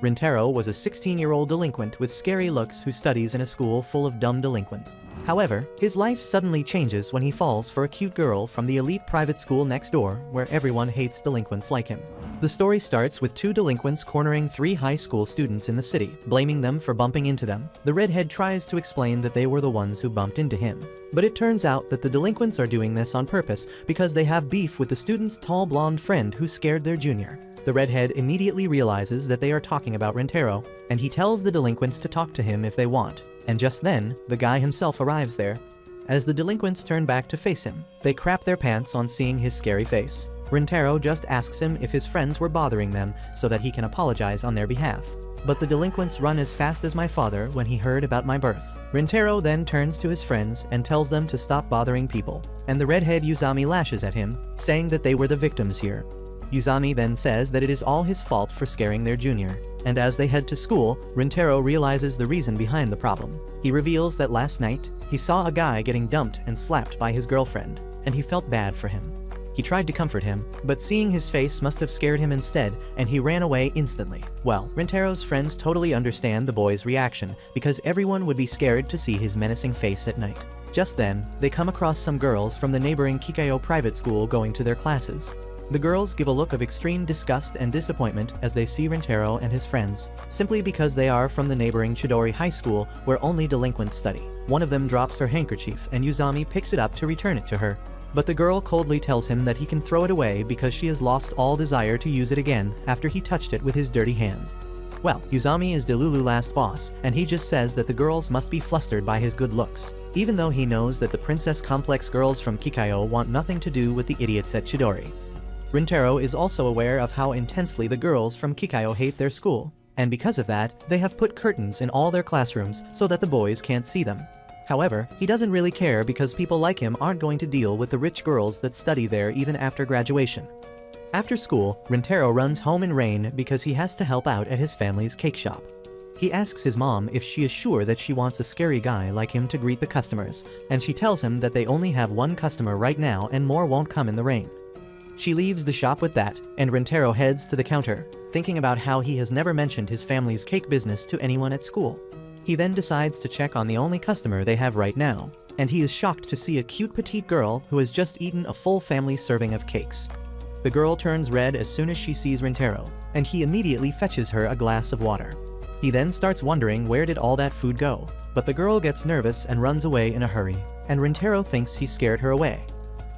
Rintaro was a 16-year-old delinquent with scary looks who studies in a school full of dumb delinquents. However, his life suddenly changes when he falls for a cute girl from the elite private school next door where everyone hates delinquents like him. The story starts with two delinquents cornering three high school students in the city, blaming them for bumping into them. The redhead tries to explain that they were the ones who bumped into him. But it turns out that the delinquents are doing this on purpose because they have beef with the student's tall blonde friend who scared their junior. The redhead immediately realizes that they are talking about Rintaro, and he tells the delinquents to talk to him if they want. And just then, the guy himself arrives there. As the delinquents turn back to face him, they crap their pants on seeing his scary face. Rintaro just asks him if his friends were bothering them so that he can apologize on their behalf. But the delinquents run as fast as my father when he heard about my birth. Rintaro then turns to his friends and tells them to stop bothering people. And the redhead Uzami lashes at him, saying that they were the victims here. Uzami then says that it is all his fault for scaring their junior. And as they head to school, Rintaro realizes the reason behind the problem. He reveals that last night, he saw a guy getting dumped and slapped by his girlfriend, and he felt bad for him. He tried to comfort him, but seeing his face must have scared him instead, and he ran away instantly. Well, Rintaro's friends totally understand the boy's reaction, because everyone would be scared to see his menacing face at night. Just then, they come across some girls from the neighboring Kikayo private school going to their classes. The girls give a look of extreme disgust and disappointment as they see Rintaro and his friends, simply because they are from the neighboring Chidori High School where only delinquents study. One of them drops her handkerchief and Uzami picks it up to return it to her. But the girl coldly tells him that he can throw it away because she has lost all desire to use it again after he touched it with his dirty hands. Well, Uzami is Delulu's last boss, and he just says that the girls must be flustered by his good looks, even though he knows that the princess complex girls from Kikayo want nothing to do with the idiots at Chidori. Rintaro is also aware of how intensely the girls from Kikayo hate their school, and because of that, they have put curtains in all their classrooms so that the boys can't see them. However, he doesn't really care because people like him aren't going to deal with the rich girls that study there even after graduation. After school, Rintaro runs home in rain because he has to help out at his family's cake shop. He asks his mom if she is sure that she wants a scary guy like him to greet the customers, and she tells him that they only have one customer right now and more won't come in the rain. She leaves the shop with that, and Rintaro heads to the counter, thinking about how he has never mentioned his family's cake business to anyone at school. He then decides to check on the only customer they have right now, and he is shocked to see a cute petite girl who has just eaten a full family serving of cakes. The girl turns red as soon as she sees Rintaro, and he immediately fetches her a glass of water. He then starts wondering where did all that food go, but the girl gets nervous and runs away in a hurry, and Rintaro thinks he scared her away.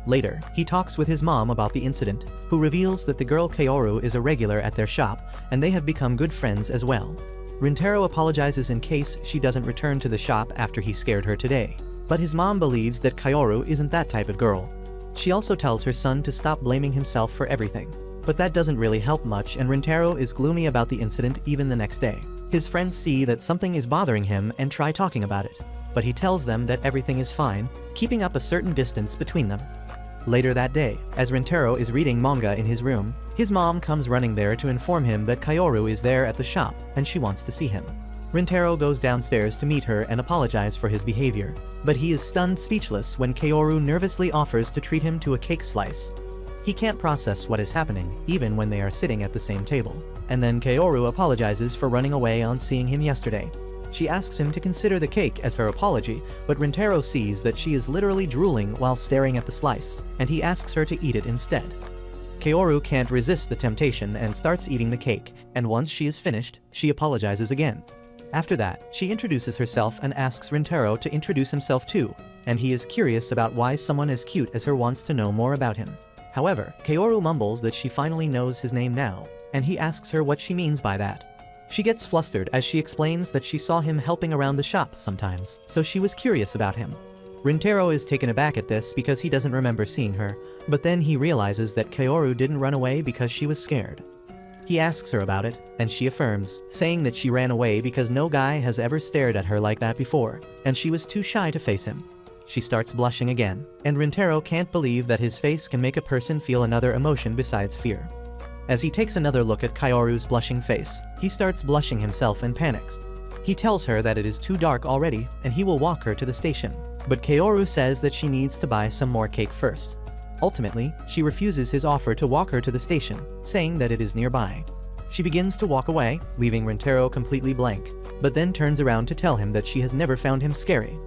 Later, he talks with his mom about the incident, who reveals that the girl Kaoru is a regular at their shop, and they have become good friends as well. Rintaro apologizes in case she doesn't return to the shop after he scared her today, but his mom believes that Kaoru isn't that type of girl. She also tells her son to stop blaming himself for everything, but that doesn't really help much and Rintaro is gloomy about the incident even the next day. His friends see that something is bothering him and try talking about it, but he tells them that everything is fine, keeping up a certain distance between them. Later that day, as Rintaro is reading manga in his room, his mom comes running there to inform him that Kaoru is there at the shop and she wants to see him. Rintaro goes downstairs to meet her and apologize for his behavior, but he is stunned speechless when Kaoru nervously offers to treat him to a cake slice. He can't process what is happening, even when they are sitting at the same table. And then Kaoru apologizes for running away on seeing him yesterday. She asks him to consider the cake as her apology, but Rintaro sees that she is literally drooling while staring at the slice, and he asks her to eat it instead. Kaoru can't resist the temptation and starts eating the cake, and once she is finished, she apologizes again. After that, she introduces herself and asks Rintaro to introduce himself too, and he is curious about why someone as cute as her wants to know more about him. However, Kaoru mumbles that she finally knows his name now, and he asks her what she means by that. She gets flustered as she explains that she saw him helping around the shop sometimes, so she was curious about him. Rintaro is taken aback at this because he doesn't remember seeing her, but then he realizes that Kaoru didn't run away because she was scared. He asks her about it, and she affirms, saying that she ran away because no guy has ever stared at her like that before, and she was too shy to face him. She starts blushing again, and Rintaro can't believe that his face can make a person feel another emotion besides fear. As he takes another look at Kaoru's blushing face, he starts blushing himself and panics. He tells her that it is too dark already and he will walk her to the station, but Kaoru says that she needs to buy some more cake first. Ultimately, she refuses his offer to walk her to the station, saying that it is nearby. She begins to walk away, leaving Rintaro completely blank, but then turns around to tell him that she has never found him scary.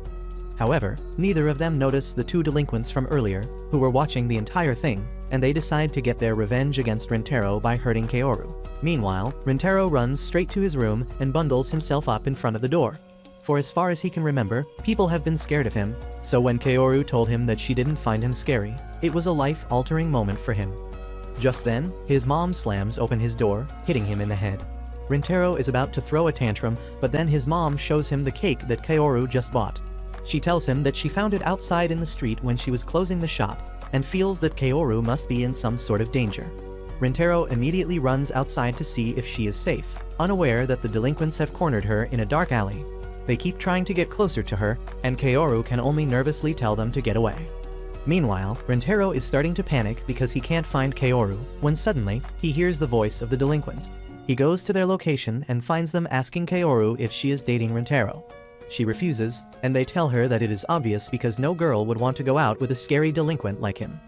However, neither of them notice the two delinquents from earlier, who were watching the entire thing, and they decide to get their revenge against Rintaro by hurting Kaoru. Meanwhile, Rintaro runs straight to his room and bundles himself up in front of the door. For as far as he can remember, people have been scared of him, so when Kaoru told him that she didn't find him scary, it was a life-altering moment for him. Just then, his mom slams open his door, hitting him in the head. Rintaro is about to throw a tantrum, but then his mom shows him the cake that Kaoru just bought. She tells him that she found it outside in the street when she was closing the shop, and feels that Kaoru must be in some sort of danger. Rintaro immediately runs outside to see if she is safe, unaware that the delinquents have cornered her in a dark alley. They keep trying to get closer to her, and Kaoru can only nervously tell them to get away. Meanwhile, Rintaro is starting to panic because he can't find Kaoru, when suddenly, he hears the voice of the delinquents. He goes to their location and finds them asking Kaoru if she is dating Rintaro. She refuses, and they tell her that it is obvious because no girl would want to go out with a scary delinquent like him.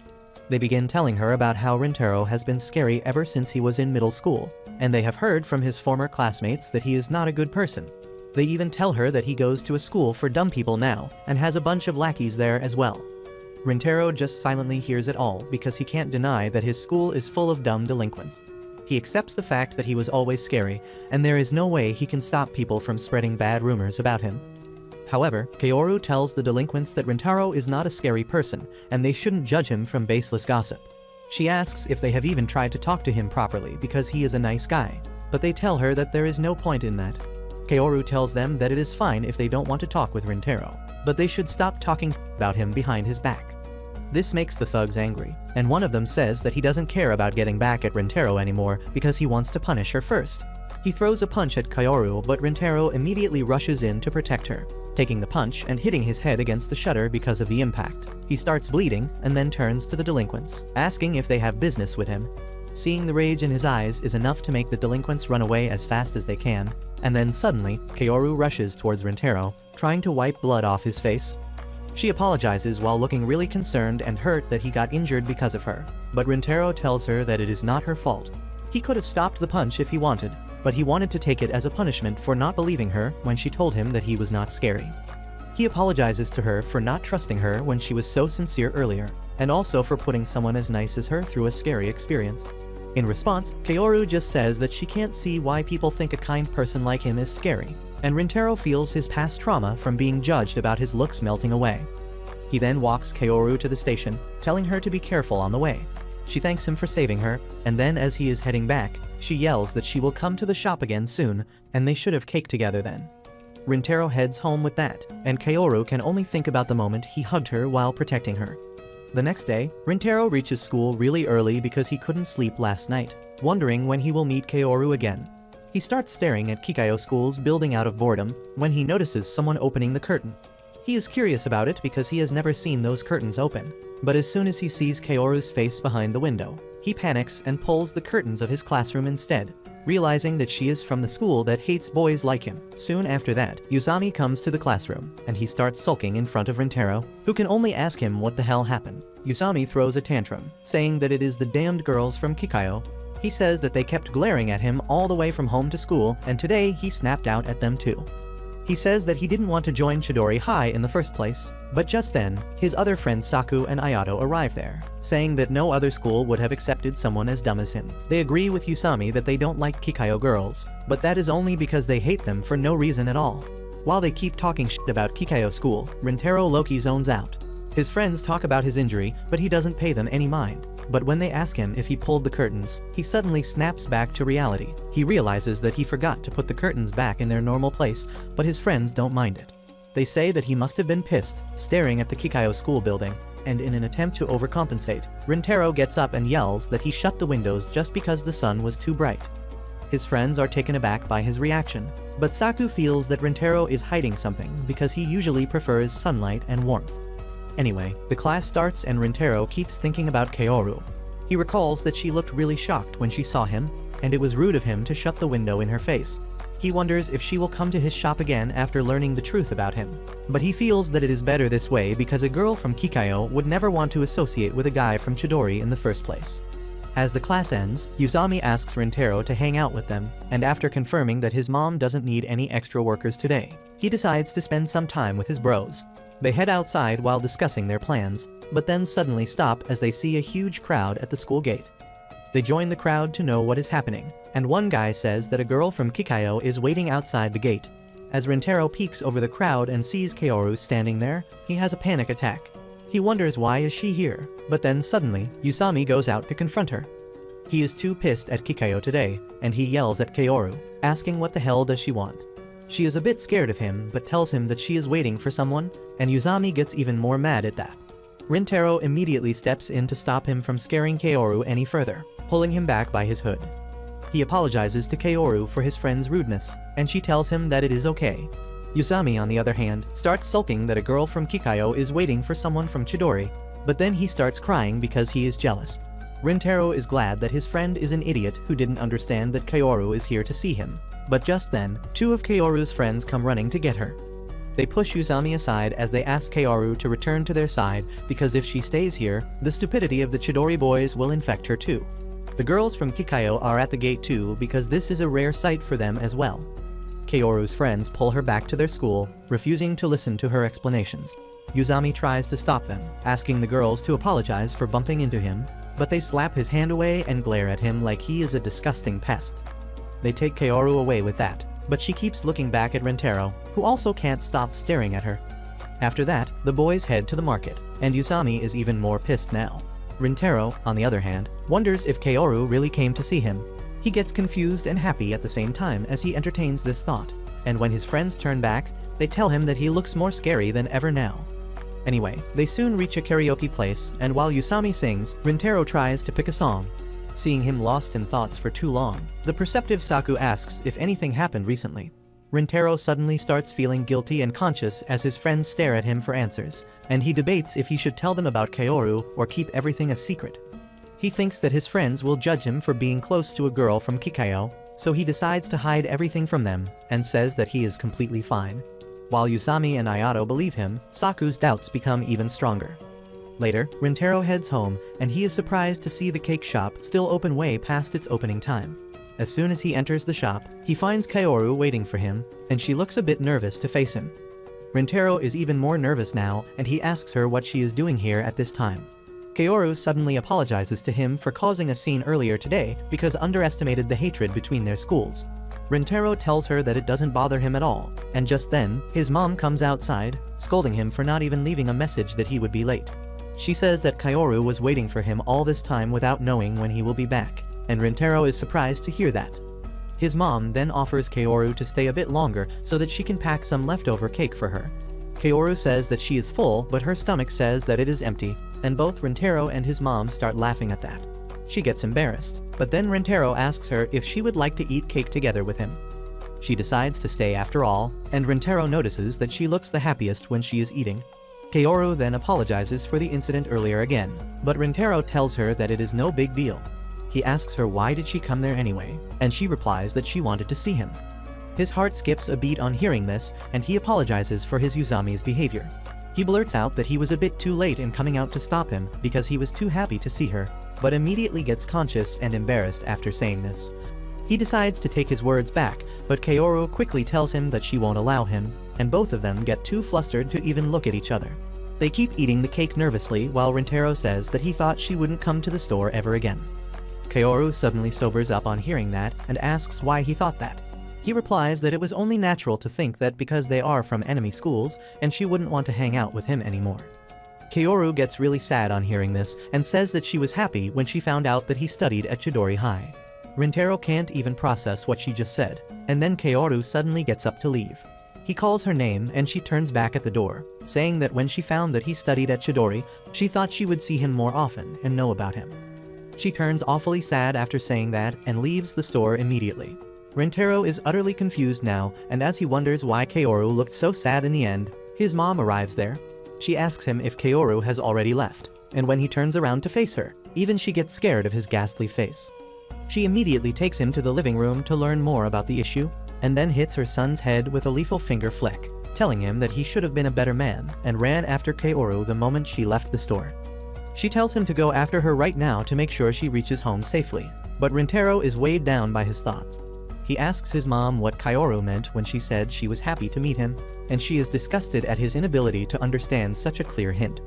They begin telling her about how Rintaro has been scary ever since he was in middle school, and they have heard from his former classmates that he is not a good person. They even tell her that he goes to a school for dumb people now, and has a bunch of lackeys there as well. Rintaro just silently hears it all because he can't deny that his school is full of dumb delinquents. He accepts the fact that he was always scary, and there is no way he can stop people from spreading bad rumors about him. However, Kaoru tells the delinquents that Rintaro is not a scary person, and they shouldn't judge him from baseless gossip. She asks if they have even tried to talk to him properly because he is a nice guy, but they tell her that there is no point in that. Kaoru tells them that it is fine if they don't want to talk with Rintaro, but they should stop talking about him behind his back. This makes the thugs angry, and one of them says that he doesn't care about getting back at Rintaro anymore because he wants to punish her first. He throws a punch at Kaoru, but Rintaro immediately rushes in to protect her, taking the punch and hitting his head against the shutter because of the impact. He starts bleeding and then turns to the delinquents, asking if they have business with him. Seeing the rage in his eyes is enough to make the delinquents run away as fast as they can, and then suddenly, Kaoru rushes towards Rintaro, trying to wipe blood off his face. She apologizes while looking really concerned and hurt that he got injured because of her, but Rintaro tells her that it is not her fault. He could have stopped the punch if he wanted, but he wanted to take it as a punishment for not believing her when she told him that he was not scary. He apologizes to her for not trusting her when she was so sincere earlier, and also for putting someone as nice as her through a scary experience. In response, Kaoru just says that she can't see why people think a kind person like him is scary, and Rintaro feels his past trauma from being judged about his looks melting away. He then walks Kaoru to the station, telling her to be careful on the way. She thanks him for saving her, and then as he is heading back, she yells that she will come to the shop again soon, and they should have cake together then. Rintaro heads home with that, and Kaoru can only think about the moment he hugged her while protecting her. The next day, Rintaro reaches school really early because he couldn't sleep last night, wondering when he will meet Kaoru again. He starts staring at Kikayo School's building out of boredom when he notices someone opening the curtain. He is curious about it because he has never seen those curtains open, but as soon as he sees Kaoru's face behind the window, he panics and pulls the curtains of his classroom instead, realizing that she is from the school that hates boys like him. Soon after that, Yuzami comes to the classroom, and he starts sulking in front of Rintaro, who can only ask him what the hell happened. Yuzami throws a tantrum, saying that it is the damned girls from Kikayo. He says that they kept glaring at him all the way from home to school, and today he snapped out at them too. He says that he didn't want to join Chidori High in the first place, but just then, his other friends Saku and Ayato arrive there, saying that no other school would have accepted someone as dumb as him. They agree with Yusami that they don't like Kikayo girls, but that is only because they hate them for no reason at all. While they keep talking shit about Kikayo School, Rintaro Loki zones out. His friends talk about his injury, but he doesn't pay them any mind. But when they ask him if he pulled the curtains, he suddenly snaps back to reality. He realizes that he forgot to put the curtains back in their normal place, but his friends don't mind it. They say that he must have been pissed, staring at the Kikayo School building, and in an attempt to overcompensate, Rintaro gets up and yells that he shut the windows just because the sun was too bright. His friends are taken aback by his reaction, but Saku feels that Rintaro is hiding something because he usually prefers sunlight and warmth. Anyway, the class starts and Rintaro keeps thinking about Kaoru. He recalls that she looked really shocked when she saw him, and it was rude of him to shut the window in her face. He wonders if she will come to his shop again after learning the truth about him. But he feels that it is better this way because a girl from Kikayo would never want to associate with a guy from Chidori in the first place. As the class ends, Yuzami asks Rintaro to hang out with them, and after confirming that his mom doesn't need any extra workers today, he decides to spend some time with his bros. They head outside while discussing their plans, but then suddenly stop as they see a huge crowd at the school gate. They join the crowd to know what is happening, and one guy says that a girl from Kikayo is waiting outside the gate. As Rintaro peeks over the crowd and sees Kaoru standing there, he has a panic attack. He wonders why is she here, but then suddenly, Yuzami goes out to confront her. He is too pissed at Kikayo today, and he yells at Kaoru, asking what the hell does she want. She is a bit scared of him but tells him that she is waiting for someone, and Yuzami gets even more mad at that. Rintaro immediately steps in to stop him from scaring Kaoru any further, pulling him back by his hood. He apologizes to Kaoru for his friend's rudeness, and she tells him that it is okay. Yuzami, on the other hand, starts sulking that a girl from Kikayo is waiting for someone from Chidori, but then he starts crying because he is jealous. Rintaro is glad that his friend is an idiot who didn't understand that Kaoru is here to see him, but just then, two of Kaoru's friends come running to get her. They push Yuzami aside as they ask Kaoru to return to their side because if she stays here, the stupidity of the Chidori boys will infect her too. The girls from Kikayo are at the gate too because this is a rare sight for them as well. Kaoru's friends pull her back to their school, refusing to listen to her explanations. Yuzami tries to stop them, asking the girls to apologize for bumping into him, but they slap his hand away and glare at him like he is a disgusting pest. They take Kaoru away with that, but she keeps looking back at Rintaro, who also can't stop staring at her. After that, the boys head to the market, and Yuzami is even more pissed now. Rintaro, on the other hand, wonders if Kaoru really came to see him. He gets confused and happy at the same time as he entertains this thought, and when his friends turn back, they tell him that he looks more scary than ever now. Anyway, they soon reach a karaoke place, and while Yuzami sings, Rintaro tries to pick a song. Seeing him lost in thoughts for too long, the perceptive Saku asks if anything happened recently. Rintaro suddenly starts feeling guilty and conscious as his friends stare at him for answers, and he debates if he should tell them about Kaoru or keep everything a secret. He thinks that his friends will judge him for being close to a girl from Kikayo, so he decides to hide everything from them and says that he is completely fine. While Yuzami and Ayato believe him, Saku's doubts become even stronger. Later, Rintaro heads home, and he is surprised to see the cake shop still open way past its opening time. As soon as he enters the shop, he finds Kaoru waiting for him, and she looks a bit nervous to face him. Rintaro is even more nervous now, and he asks her what she is doing here at this time. Kaoru suddenly apologizes to him for causing a scene earlier today because underestimated the hatred between their schools. Rintaro tells her that it doesn't bother him at all, and just then, his mom comes outside, scolding him for not even leaving a message that he would be late. She says that Kaoru was waiting for him all this time without knowing when he will be back, and Rintaro is surprised to hear that. His mom then offers Kaoru to stay a bit longer so that she can pack some leftover cake for her. Kaoru says that she is full, but her stomach says that it is empty, and both Rintaro and his mom start laughing at that. She gets embarrassed, but then Rintaro asks her if she would like to eat cake together with him. She decides to stay after all, and Rintaro notices that she looks the happiest when she is eating. Kaoru then apologizes for the incident earlier again, but Rintaro tells her that it is no big deal. He asks her why did she come there anyway, and she replies that she wanted to see him. His heart skips a beat on hearing this, and he apologizes for his Yuzami's behavior. He blurts out that he was a bit too late in coming out to stop him because he was too happy to see her, but immediately gets conscious and embarrassed after saying this. He decides to take his words back, but Kaoru quickly tells him that she won't allow him, and both of them get too flustered to even look at each other. They keep eating the cake nervously while Rintaro says that he thought she wouldn't come to the store ever again. Kaoru suddenly sobers up on hearing that and asks why he thought that. He replies that it was only natural to think that because they are from enemy schools and she wouldn't want to hang out with him anymore. Kaoru gets really sad on hearing this and says that she was happy when she found out that he studied at Chidori High. Rintaro can't even process what she just said, and then Kaoru suddenly gets up to leave. He calls her name and she turns back at the door, saying that when she found that he studied at Chidori, she thought she would see him more often and know about him. She turns awfully sad after saying that and leaves the store immediately. Rintaro is utterly confused now, and as he wonders why Kaoru looked so sad in the end, his mom arrives there. She asks him if Kaoru has already left, and when he turns around to face her, even she gets scared of his ghastly face. She immediately takes him to the living room to learn more about the issue, and then hits her son's head with a lethal finger flick, telling him that he should have been a better man, and ran after Kaoru the moment she left the store. She tells him to go after her right now to make sure she reaches home safely. But Rintaro is weighed down by his thoughts. He asks his mom what Kaoru meant when she said she was happy to meet him, and she is disgusted at his inability to understand such a clear hint.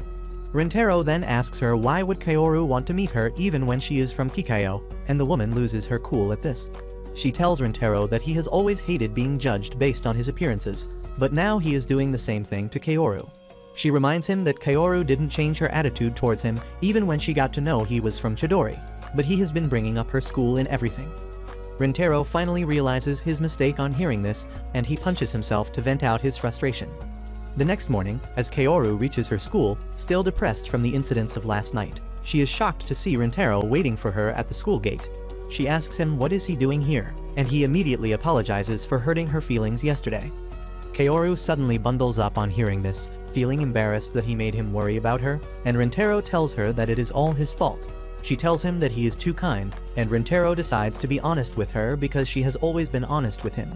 Rintaro then asks her why would Kaoru want to meet her even when she is from Kikayo, and the woman loses her cool at this. She tells Rintaro that he has always hated being judged based on his appearances, but now he is doing the same thing to Kaoru. She reminds him that Kaoru didn't change her attitude towards him even when she got to know he was from Chidori, but he has been bringing up her school in everything. Rintaro finally realizes his mistake on hearing this, and he punches himself to vent out his frustration. The next morning, as Kaoru reaches her school, still depressed from the incidents of last night, she is shocked to see Rintaro waiting for her at the school gate. She asks him what is he doing here, and he immediately apologizes for hurting her feelings yesterday. Kaoru suddenly bundles up on hearing this, feeling embarrassed that he made him worry about her, and Rintaro tells her that it is all his fault. She tells him that he is too kind, and Rintaro decides to be honest with her because she has always been honest with him.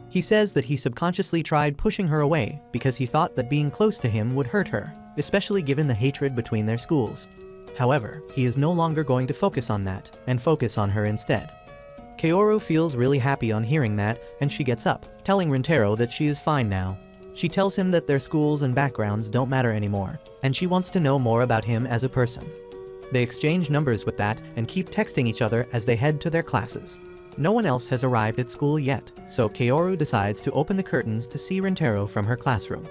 He says that he subconsciously tried pushing her away because he thought that being close to him would hurt her, especially given the hatred between their schools. However, he is no longer going to focus on that, and focus on her instead. Kaoru feels really happy on hearing that, and she gets up, telling Rintaro that she is fine now. She tells him that their schools and backgrounds don't matter anymore, and she wants to know more about him as a person. They exchange numbers with that and keep texting each other as they head to their classes. No one else has arrived at school yet, so Kaoru decides to open the curtains to see Rintaro from her classroom.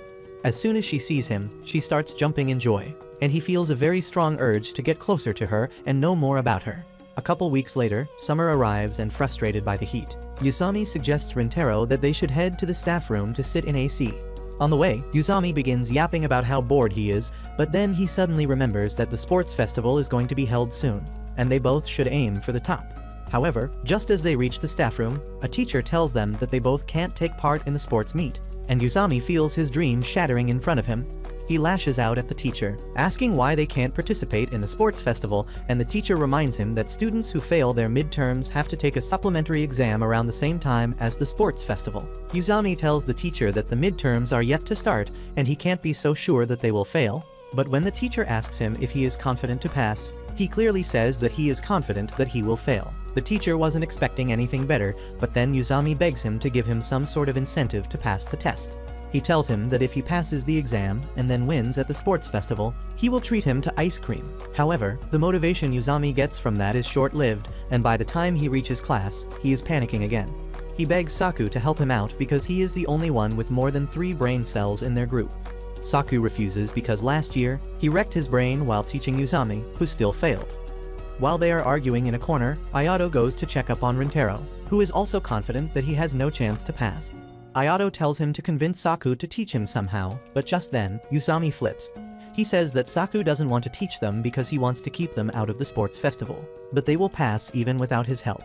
As soon as she sees him, she starts jumping in joy, and he feels a very strong urge to get closer to her and know more about her. A couple weeks later, summer arrives and frustrated by the heat, Yusami suggests Rintaro that they should head to the staff room to sit in AC. On the way, Yusami begins yapping about how bored he is, but then he suddenly remembers that the sports festival is going to be held soon, and they both should aim for the top. However, just as they reach the staff room, a teacher tells them that they both can't take part in the sports meet, and Yusami feels his dream shattering in front of him. He lashes out at the teacher, asking why they can't participate in the sports festival, and the teacher reminds him that students who fail their midterms have to take a supplementary exam around the same time as the sports festival. Yusami tells the teacher that the midterms are yet to start, and he can't be so sure that they will fail. But when the teacher asks him if he is confident to pass, he clearly says that he is confident that he will fail. The teacher wasn't expecting anything better, but then Yusami begs him to give him some sort of incentive to pass the test. He tells him that if he passes the exam and then wins at the sports festival, he will treat him to ice cream. However, the motivation Yusami gets from that is short-lived, and by the time he reaches class, he is panicking again. He begs Saku to help him out because he is the only one with more than 3 brain cells in their group. Saku refuses because last year, he wrecked his brain while teaching Yusami, who still failed. While they are arguing in a corner, Ayato goes to check up on Rintaro, who is also confident that he has no chance to pass. Ayato tells him to convince Saku to teach him somehow, but just then, Yusami flips. He says that Saku doesn't want to teach them because he wants to keep them out of the sports festival, but they will pass even without his help.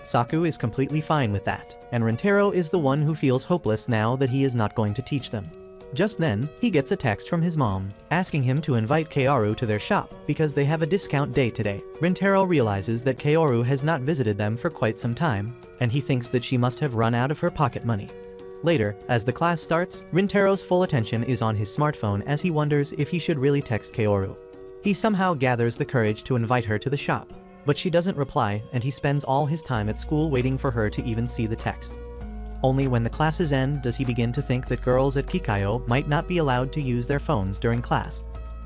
Saku is completely fine with that, and Rintaro is the one who feels hopeless now that he is not going to teach them. Just then, he gets a text from his mom, asking him to invite Kaoru to their shop because they have a discount day today. Rintaro realizes that Kaoru has not visited them for quite some time, and he thinks that she must have run out of her pocket money. Later, as the class starts, Rintaro's full attention is on his smartphone as he wonders if he should really text Kaoru. He somehow gathers the courage to invite her to the shop, but she doesn't reply, and he spends all his time at school waiting for her to even see the text. Only when the classes end does he begin to think that girls at Kikayo might not be allowed to use their phones during class.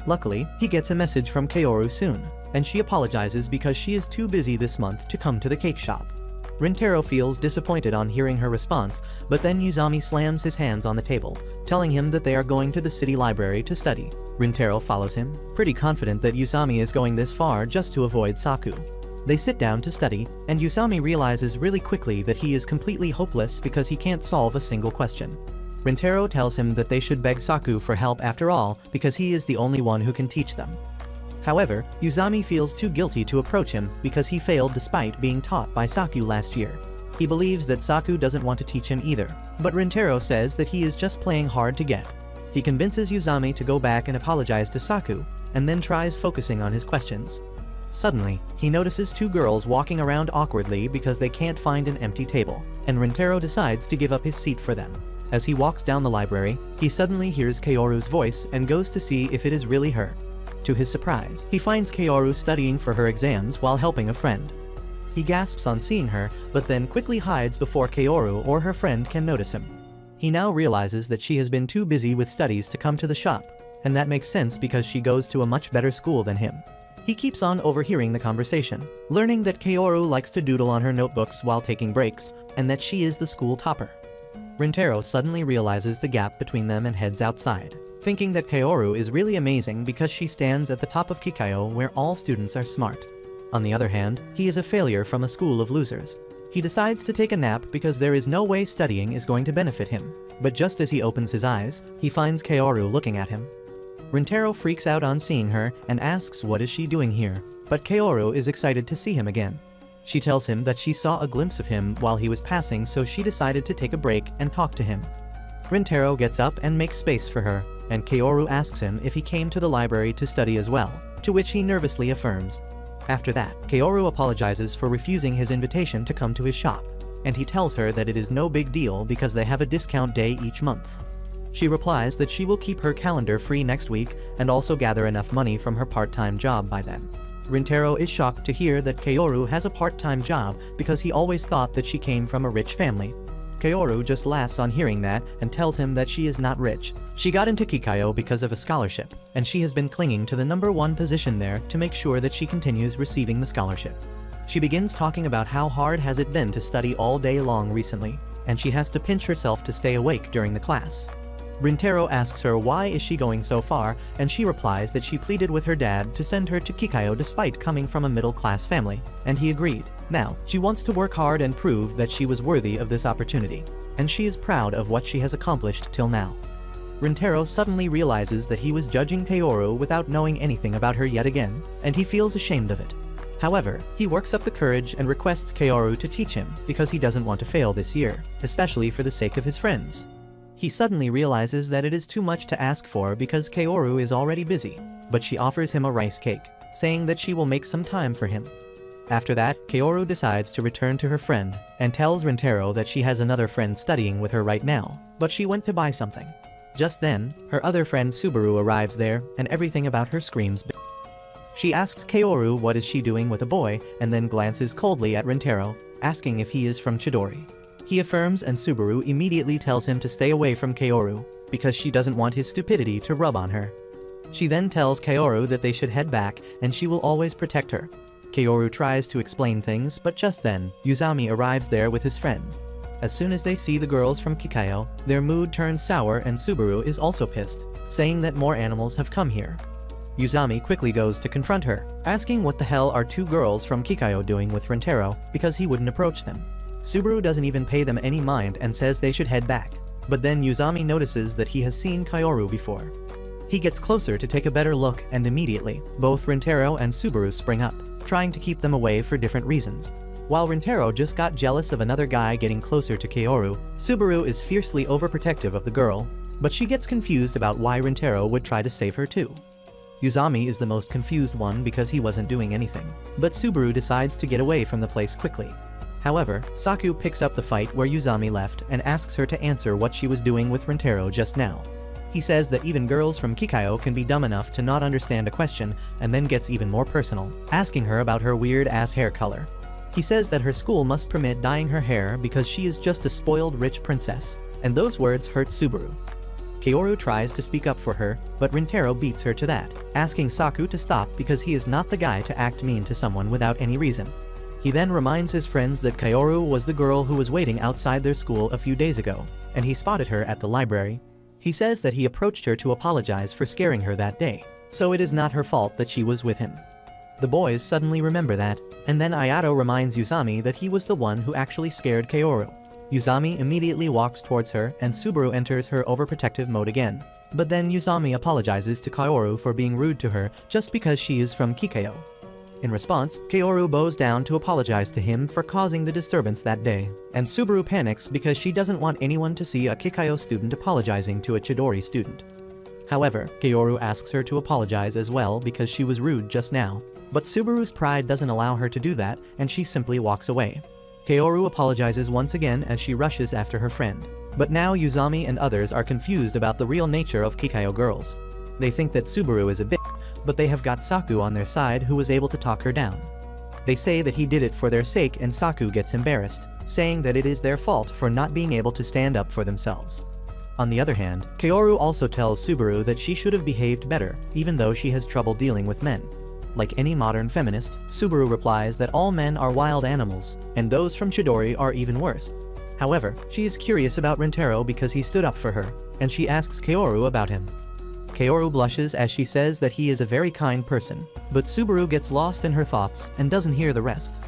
Luckily, he gets a message from Kaoru soon, and she apologizes because she is too busy this month to come to the cake shop. Rintaro feels disappointed on hearing her response, but then Yusami slams his hands on the table, telling him that they are going to the city library to study. Rintaro follows him, pretty confident that Yusami is going this far just to avoid Saku. They sit down to study, and Yusami realizes really quickly that he is completely hopeless because he can't solve a single question. Rintaro tells him that they should beg Saku for help after all because he is the only one who can teach them. However, Yusami feels too guilty to approach him because he failed despite being taught by Saku last year. He believes that Saku doesn't want to teach him either, but Rintaro says that he is just playing hard to get. He convinces Yusami to go back and apologize to Saku, and then tries focusing on his questions. Suddenly, he notices 2 girls walking around awkwardly because they can't find an empty table, and Rintaro decides to give up his seat for them. As he walks down the library, he suddenly hears Kaoru's voice and goes to see if it is really her. To his surprise, he finds Kaoru studying for her exams while helping a friend. He gasps on seeing her, but then quickly hides before Kaoru or her friend can notice him. He now realizes that she has been too busy with studies to come to the shop, and that makes sense because she goes to a much better school than him. He keeps on overhearing the conversation, learning that Kaoru likes to doodle on her notebooks while taking breaks, and that she is the school topper. Rintaro suddenly realizes the gap between them and heads outside, thinking that Kaoru is really amazing because she stands at the top of Kikayo where all students are smart. On the other hand, he is a failure from a school of losers. He decides to take a nap because there is no way studying is going to benefit him, but just as he opens his eyes, he finds Kaoru looking at him. Rintaro freaks out on seeing her and asks what is she doing here, but Kaoru is excited to see him again. She tells him that she saw a glimpse of him while he was passing, so she decided to take a break and talk to him. Rintaro gets up and makes space for her, and Kaoru asks him if he came to the library to study as well, to which he nervously affirms. After that, Kaoru apologizes for refusing his invitation to come to his shop, and he tells her that it is no big deal because they have a discount day each month. She replies that she will keep her calendar free next week and also gather enough money from her part-time job by then. Rintaro is shocked to hear that Kaoru has a part-time job because he always thought that she came from a rich family. Kaoru just laughs on hearing that and tells him that she is not rich. She got into Kikayo because of a scholarship, and she has been clinging to the #1 position there to make sure that she continues receiving the scholarship. She begins talking about how hard has it been to study all day long recently, and she has to pinch herself to stay awake during the class. Rintaro asks her why is she going so far, and she replies that she pleaded with her dad to send her to Kikayo despite coming from a middle-class family, and he agreed. Now, she wants to work hard and prove that she was worthy of this opportunity, and she is proud of what she has accomplished till now. Rintaro suddenly realizes that he was judging Kaoru without knowing anything about her yet again, and he feels ashamed of it. However, he works up the courage and requests Kaoru to teach him because he doesn't want to fail this year, especially for the sake of his friends. He suddenly realizes that it is too much to ask for because Kaoru is already busy, but she offers him a rice cake, saying that she will make some time for him. After that, Kaoru decides to return to her friend and tells Rintaro that she has another friend studying with her right now, but she went to buy something. Just then, her other friend Subaru arrives there and everything about her screams. She asks Kaoru what is she doing with a boy and then glances coldly at Rintaro, asking if he is from Chidori. He affirms and Subaru immediately tells him to stay away from Kaoru because she doesn't want his stupidity to rub on her. She then tells Kaoru that they should head back and she will always protect her. Kaoru tries to explain things, but just then, Yuzami arrives there with his friends. As soon as they see the girls from Kikayo, their mood turns sour and Subaru is also pissed, saying that more animals have come here. Yuzami quickly goes to confront her, asking what the hell are two girls from Kikayo doing with Rintaro because he wouldn't approach them. Subaru doesn't even pay them any mind and says they should head back, but then Yuzami notices that he has seen Kaoru before. He gets closer to take a better look and immediately, both Rintaro and Subaru spring up, trying to keep them away for different reasons. While Rintaro just got jealous of another guy getting closer to Kaoru, Subaru is fiercely overprotective of the girl, but she gets confused about why Rintaro would try to save her too. Yuzami is the most confused one because he wasn't doing anything, but Subaru decides to get away from the place quickly. However, Saku picks up the fight where Yuzami left and asks her to answer what she was doing with Rintaro just now. He says that even girls from Kikayo can be dumb enough to not understand a question and then gets even more personal, asking her about her weird-ass hair color. He says that her school must permit dyeing her hair because she is just a spoiled rich princess, and those words hurt Subaru. Kaoru tries to speak up for her, but Rintaro beats her to that, asking Saku to stop because he is not the guy to act mean to someone without any reason. He then reminds his friends that Kaoru was the girl who was waiting outside their school a few days ago, and he spotted her at the library. He says that he approached her to apologize for scaring her that day, so it is not her fault that she was with him. The boys suddenly remember that, and then Ayato reminds Yuzami that he was the one who actually scared Kaoru. Yuzami immediately walks towards her and Subaru enters her overprotective mode again, but then Yuzami apologizes to Kaoru for being rude to her just because she is from Kikayo. In response, Kaoru bows down to apologize to him for causing the disturbance that day, and Subaru panics because she doesn't want anyone to see a Kikayo student apologizing to a Chidori student. However, Kaoru asks her to apologize as well because she was rude just now, but Subaru's pride doesn't allow her to do that and she simply walks away. Kaoru apologizes once again as she rushes after her friend, but now Yuzami and others are confused about the real nature of Kikayo girls. They think that Subaru is a bitch, but they have got Saku on their side who was able to talk her down. They say that he did it for their sake and Saku gets embarrassed, saying that it is their fault for not being able to stand up for themselves. On the other hand, Kaoru also tells Subaru that she should have behaved better, even though she has trouble dealing with men. Like any modern feminist, Subaru replies that all men are wild animals, and those from Chidori are even worse. However, she is curious about Rintaro because he stood up for her, and she asks Kaoru about him. Kaoru blushes as she says that he is a very kind person, but Subaru gets lost in her thoughts and doesn't hear the rest.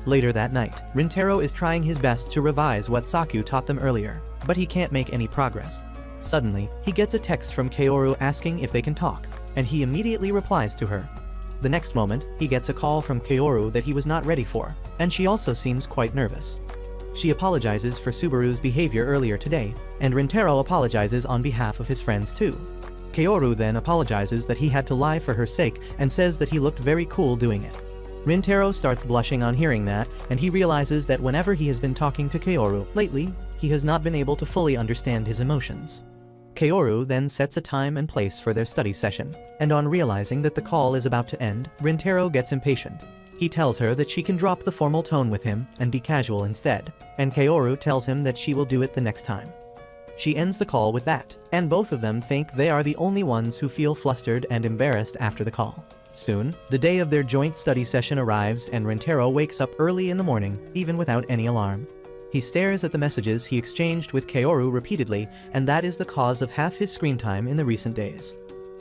Later that night, Rintaro is trying his best to revise what Saku taught them earlier, but he can't make any progress. Suddenly, he gets a text from Kaoru asking if they can talk, and he immediately replies to her. The next moment, he gets a call from Kaoru that he was not ready for, and she also seems quite nervous. She apologizes for Subaru's behavior earlier today, and Rintaro apologizes on behalf of his friends too. Kaoru then apologizes that he had to lie for her sake and says that he looked very cool doing it. Rintaro starts blushing on hearing that, and he realizes that whenever he has been talking to Kaoru lately, he has not been able to fully understand his emotions. Kaoru then sets a time and place for their study session, and on realizing that the call is about to end, Rintaro gets impatient. He tells her that she can drop the formal tone with him and be casual instead, and Kaoru tells him that she will do it the next time. She ends the call with that, and both of them think they are the only ones who feel flustered and embarrassed after the call. Soon, the day of their joint study session arrives and Rintaro wakes up early in the morning, even without any alarm. He stares at the messages he exchanged with Kaoru repeatedly, and that is the cause of half his screen time in the recent days.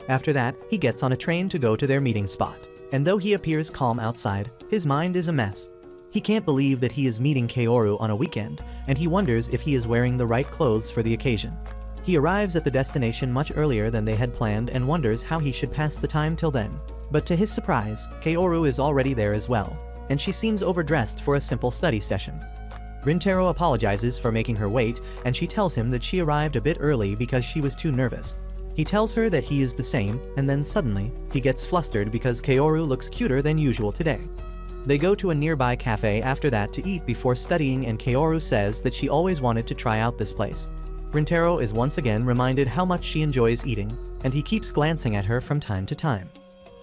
After that, he gets on a train to go to their meeting spot, and though he appears calm outside, his mind is a mess. He can't believe that he is meeting Kaoru on a weekend, and he wonders if he is wearing the right clothes for the occasion. He arrives at the destination much earlier than they had planned and wonders how he should pass the time till then. But to his surprise, Kaoru is already there as well, and she seems overdressed for a simple study session. Rintaro apologizes for making her wait, and she tells him that she arrived a bit early because she was too nervous. He tells her that he is the same, and then suddenly, he gets flustered because Kaoru looks cuter than usual today. They go to a nearby cafe after that to eat before studying, and Kaoru says that she always wanted to try out this place. Rintaro is once again reminded how much she enjoys eating, and he keeps glancing at her from time to time.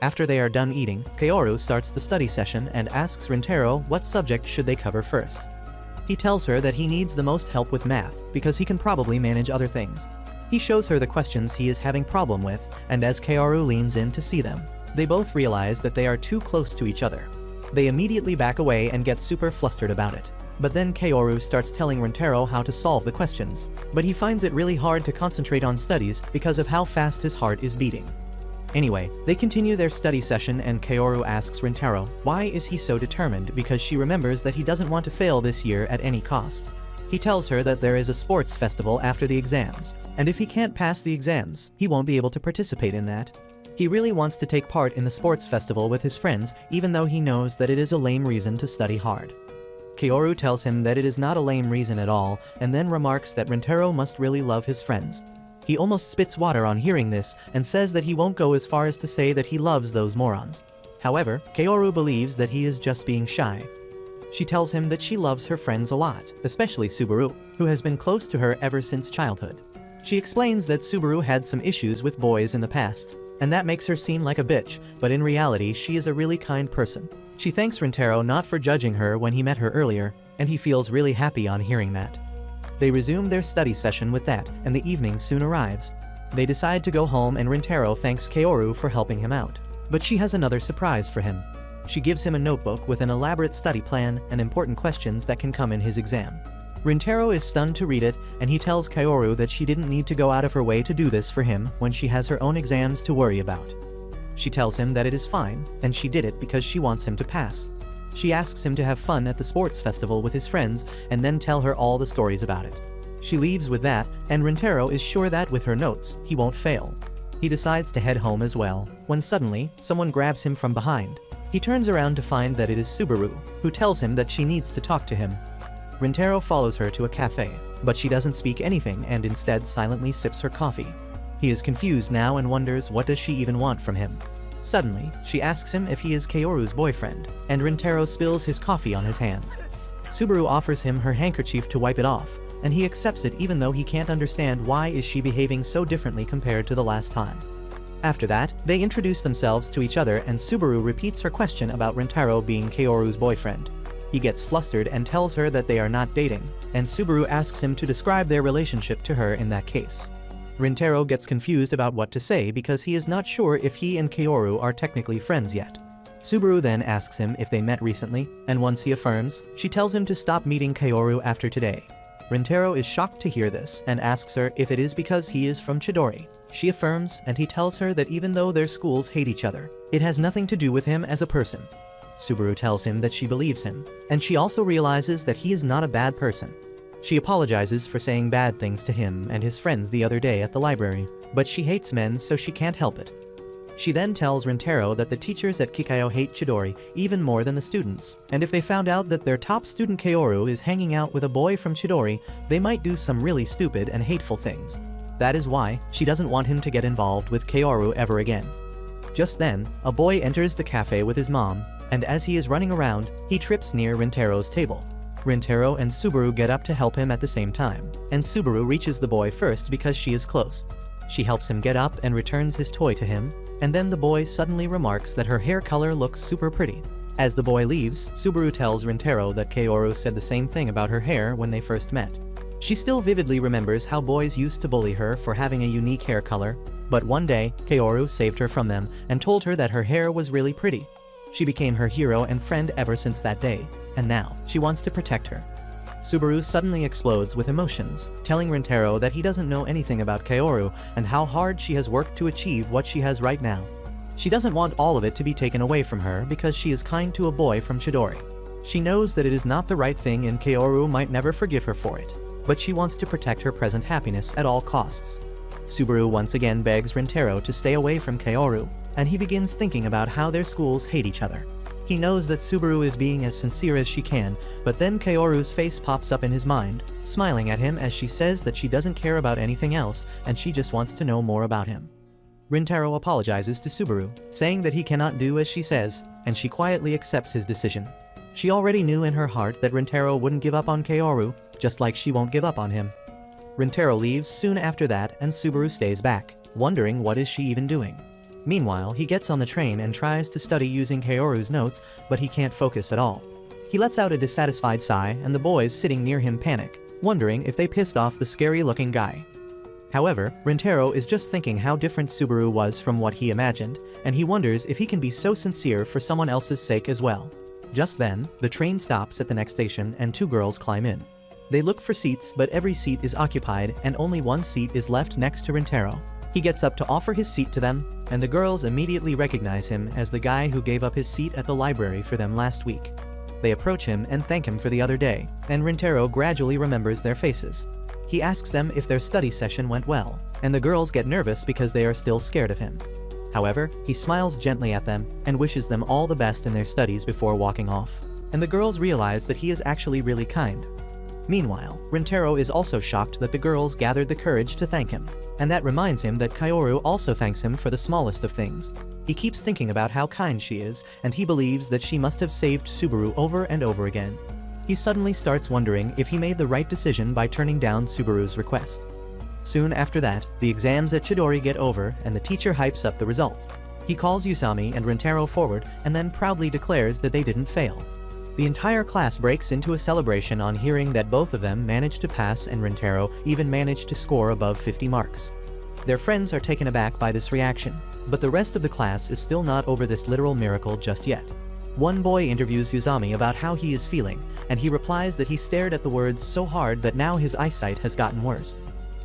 After they are done eating, Kaoru starts the study session and asks Rintaro what subject should they cover first. He tells her that he needs the most help with math because he can probably manage other things. He shows her the questions he is having problem with, and as Kaoru leans in to see them, they both realize that they are too close to each other. They immediately back away and get super flustered about it. But then Kaoru starts telling Rintaro how to solve the questions, but he finds it really hard to concentrate on studies because of how fast his heart is beating. Anyway, they continue their study session and Kaoru asks Rintaro why is he so determined because she remembers that he doesn't want to fail this year at any cost. He tells her that there is a sports festival after the exams, and if he can't pass the exams, he won't be able to participate in that. He really wants to take part in the sports festival with his friends, even though he knows that it is a lame reason to study hard. Kaoru tells him that it is not a lame reason at all, and then remarks that Rintaro must really love his friends. He almost spits water on hearing this, and says that he won't go as far as to say that he loves those morons. However, Kaoru believes that he is just being shy. She tells him that she loves her friends a lot, especially Subaru, who has been close to her ever since childhood. She explains that Subaru had some issues with boys in the past, and that makes her seem like a bitch, but in reality she is a really kind person. She thanks Rintaro not for judging her when he met her earlier, and he feels really happy on hearing that. They resume their study session with that, and the evening soon arrives. They decide to go home and Rintaro thanks Kaoru for helping him out. But she has another surprise for him. She gives him a notebook with an elaborate study plan and important questions that can come in his exam. Rintaro is stunned to read it, and he tells Kaoru that she didn't need to go out of her way to do this for him when she has her own exams to worry about. She tells him that it is fine, and she did it because she wants him to pass. She asks him to have fun at the sports festival with his friends and then tell her all the stories about it. She leaves with that, and Rintaro is sure that with her notes, he won't fail. He decides to head home as well, when suddenly, someone grabs him from behind. He turns around to find that it is Subaru, who tells him that she needs to talk to him. Rintaro follows her to a cafe, but she doesn't speak anything and instead silently sips her coffee. He is confused now and wonders what does she even want from him. Suddenly, she asks him if he is Kaoru's boyfriend, and Rintaro spills his coffee on his hands. Subaru offers him her handkerchief to wipe it off, and he accepts it even though he can't understand why is she behaving so differently compared to the last time. After that, they introduce themselves to each other and Subaru repeats her question about Rintaro being Kaoru's boyfriend. He gets flustered and tells her that they are not dating, and Subaru asks him to describe their relationship to her in that case. Rintaro gets confused about what to say because he is not sure if he and Kaoru are technically friends yet. Subaru then asks him if they met recently, and once he affirms, she tells him to stop meeting Kaoru after today. Rintaro is shocked to hear this and asks her if it is because he is from Chidori. She affirms, and he tells her that even though their schools hate each other, it has nothing to do with him as a person. Subaru tells him that she believes him, and she also realizes that he is not a bad person. She apologizes for saying bad things to him and his friends the other day at the library, but she hates men so she can't help it. She then tells Rintaro that the teachers at Kikayo hate Chidori even more than the students, and if they found out that their top student Kaoru is hanging out with a boy from Chidori, they might do some really stupid and hateful things. That is why she doesn't want him to get involved with Kaoru ever again. Just then, a boy enters the cafe with his mom, and as he is running around, he trips near Rintaro's table. Rintaro and Subaru get up to help him at the same time, and Subaru reaches the boy first because she is close. She helps him get up and returns his toy to him, and then the boy suddenly remarks that her hair color looks super pretty. As the boy leaves, Subaru tells Rintaro that Kaoru said the same thing about her hair when they first met. She still vividly remembers how boys used to bully her for having a unique hair color, but one day, Kaoru saved her from them and told her that her hair was really pretty. She became her hero and friend ever since that day, and now, she wants to protect her. Subaru suddenly explodes with emotions, telling Rintaro that he doesn't know anything about Kaoru and how hard she has worked to achieve what she has right now. She doesn't want all of it to be taken away from her because she is kind to a boy from Chidori. She knows that it is not the right thing and Kaoru might never forgive her for it, but she wants to protect her present happiness at all costs. Subaru once again begs Rintaro to stay away from Kaoru, and he begins thinking about how their schools hate each other. He knows that Subaru is being as sincere as she can, but then Kaoru's face pops up in his mind, smiling at him as she says that she doesn't care about anything else and she just wants to know more about him. Rintaro apologizes to Subaru, saying that he cannot do as she says, and she quietly accepts his decision. She already knew in her heart that Rintaro wouldn't give up on Kaoru, just like she won't give up on him. Rintaro leaves soon after that and Subaru stays back, wondering what is she even doing. Meanwhile, he gets on the train and tries to study using Kaoru's notes, but he can't focus at all. He lets out a dissatisfied sigh and the boys sitting near him panic, wondering if they pissed off the scary-looking guy. However, Rintaro is just thinking how different Subaru was from what he imagined, and he wonders if he can be so sincere for someone else's sake as well. Just then, the train stops at the next station and two girls climb in. They look for seats, but every seat is occupied and only one seat is left next to Rintaro. He gets up to offer his seat to them, and the girls immediately recognize him as the guy who gave up his seat at the library for them last week. They approach him and thank him for the other day, and Rintaro gradually remembers their faces. He asks them if their study session went well, and the girls get nervous because they are still scared of him. However, he smiles gently at them and wishes them all the best in their studies before walking off, and the girls realize that he is actually really kind. Meanwhile, Rintaro is also shocked that the girls gathered the courage to thank him, and that reminds him that Kaoru also thanks him for the smallest of things. He keeps thinking about how kind she is, and he believes that she must have saved Subaru over and over again. He suddenly starts wondering if he made the right decision by turning down Subaru's request. Soon after that, the exams at Chidori get over and the teacher hypes up the results. He calls Usami and Rintaro forward and then proudly declares that they didn't fail. The entire class breaks into a celebration on hearing that both of them managed to pass and Rintaro even managed to score above 50 marks. Their friends are taken aback by this reaction, but the rest of the class is still not over this literal miracle just yet. One boy interviews Usami about how he is feeling, and he replies that he stared at the words so hard that now his eyesight has gotten worse.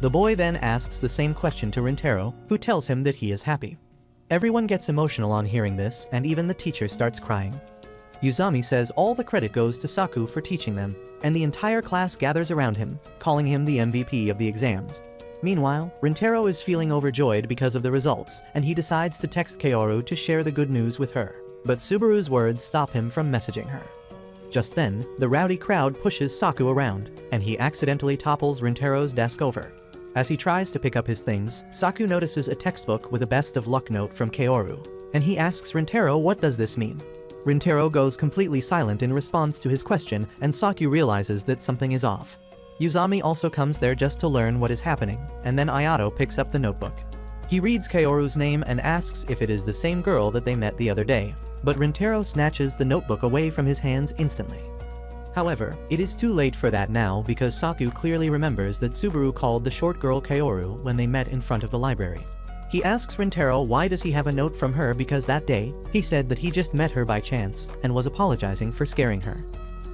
The boy then asks the same question to Rintaro, who tells him that he is happy. Everyone gets emotional on hearing this, and even the teacher starts crying. Usami says all the credit goes to Saku for teaching them, and the entire class gathers around him, calling him the MVP of the exams. Meanwhile, Rintaro is feeling overjoyed because of the results, and he decides to text Kaoru to share the good news with her, but Subaru's words stop him from messaging her. Just then, the rowdy crowd pushes Saku around, and he accidentally topples Rintaro's desk over. As he tries to pick up his things, Saku notices a textbook with a best of luck note from Kaoru, and he asks Rintaro what does this mean. Rintaro goes completely silent in response to his question, and Saku realizes that something is off. Usami also comes there just to learn what is happening, and then Ayato picks up the notebook. He reads Kaoru's name and asks if it is the same girl that they met the other day, but Rintaro snatches the notebook away from his hands instantly. However, it is too late for that now because Saku clearly remembers that Subaru called the short girl Kaoru when they met in front of the library. He asks Rintaro why does he have a note from her because that day, he said that he just met her by chance and was apologizing for scaring her.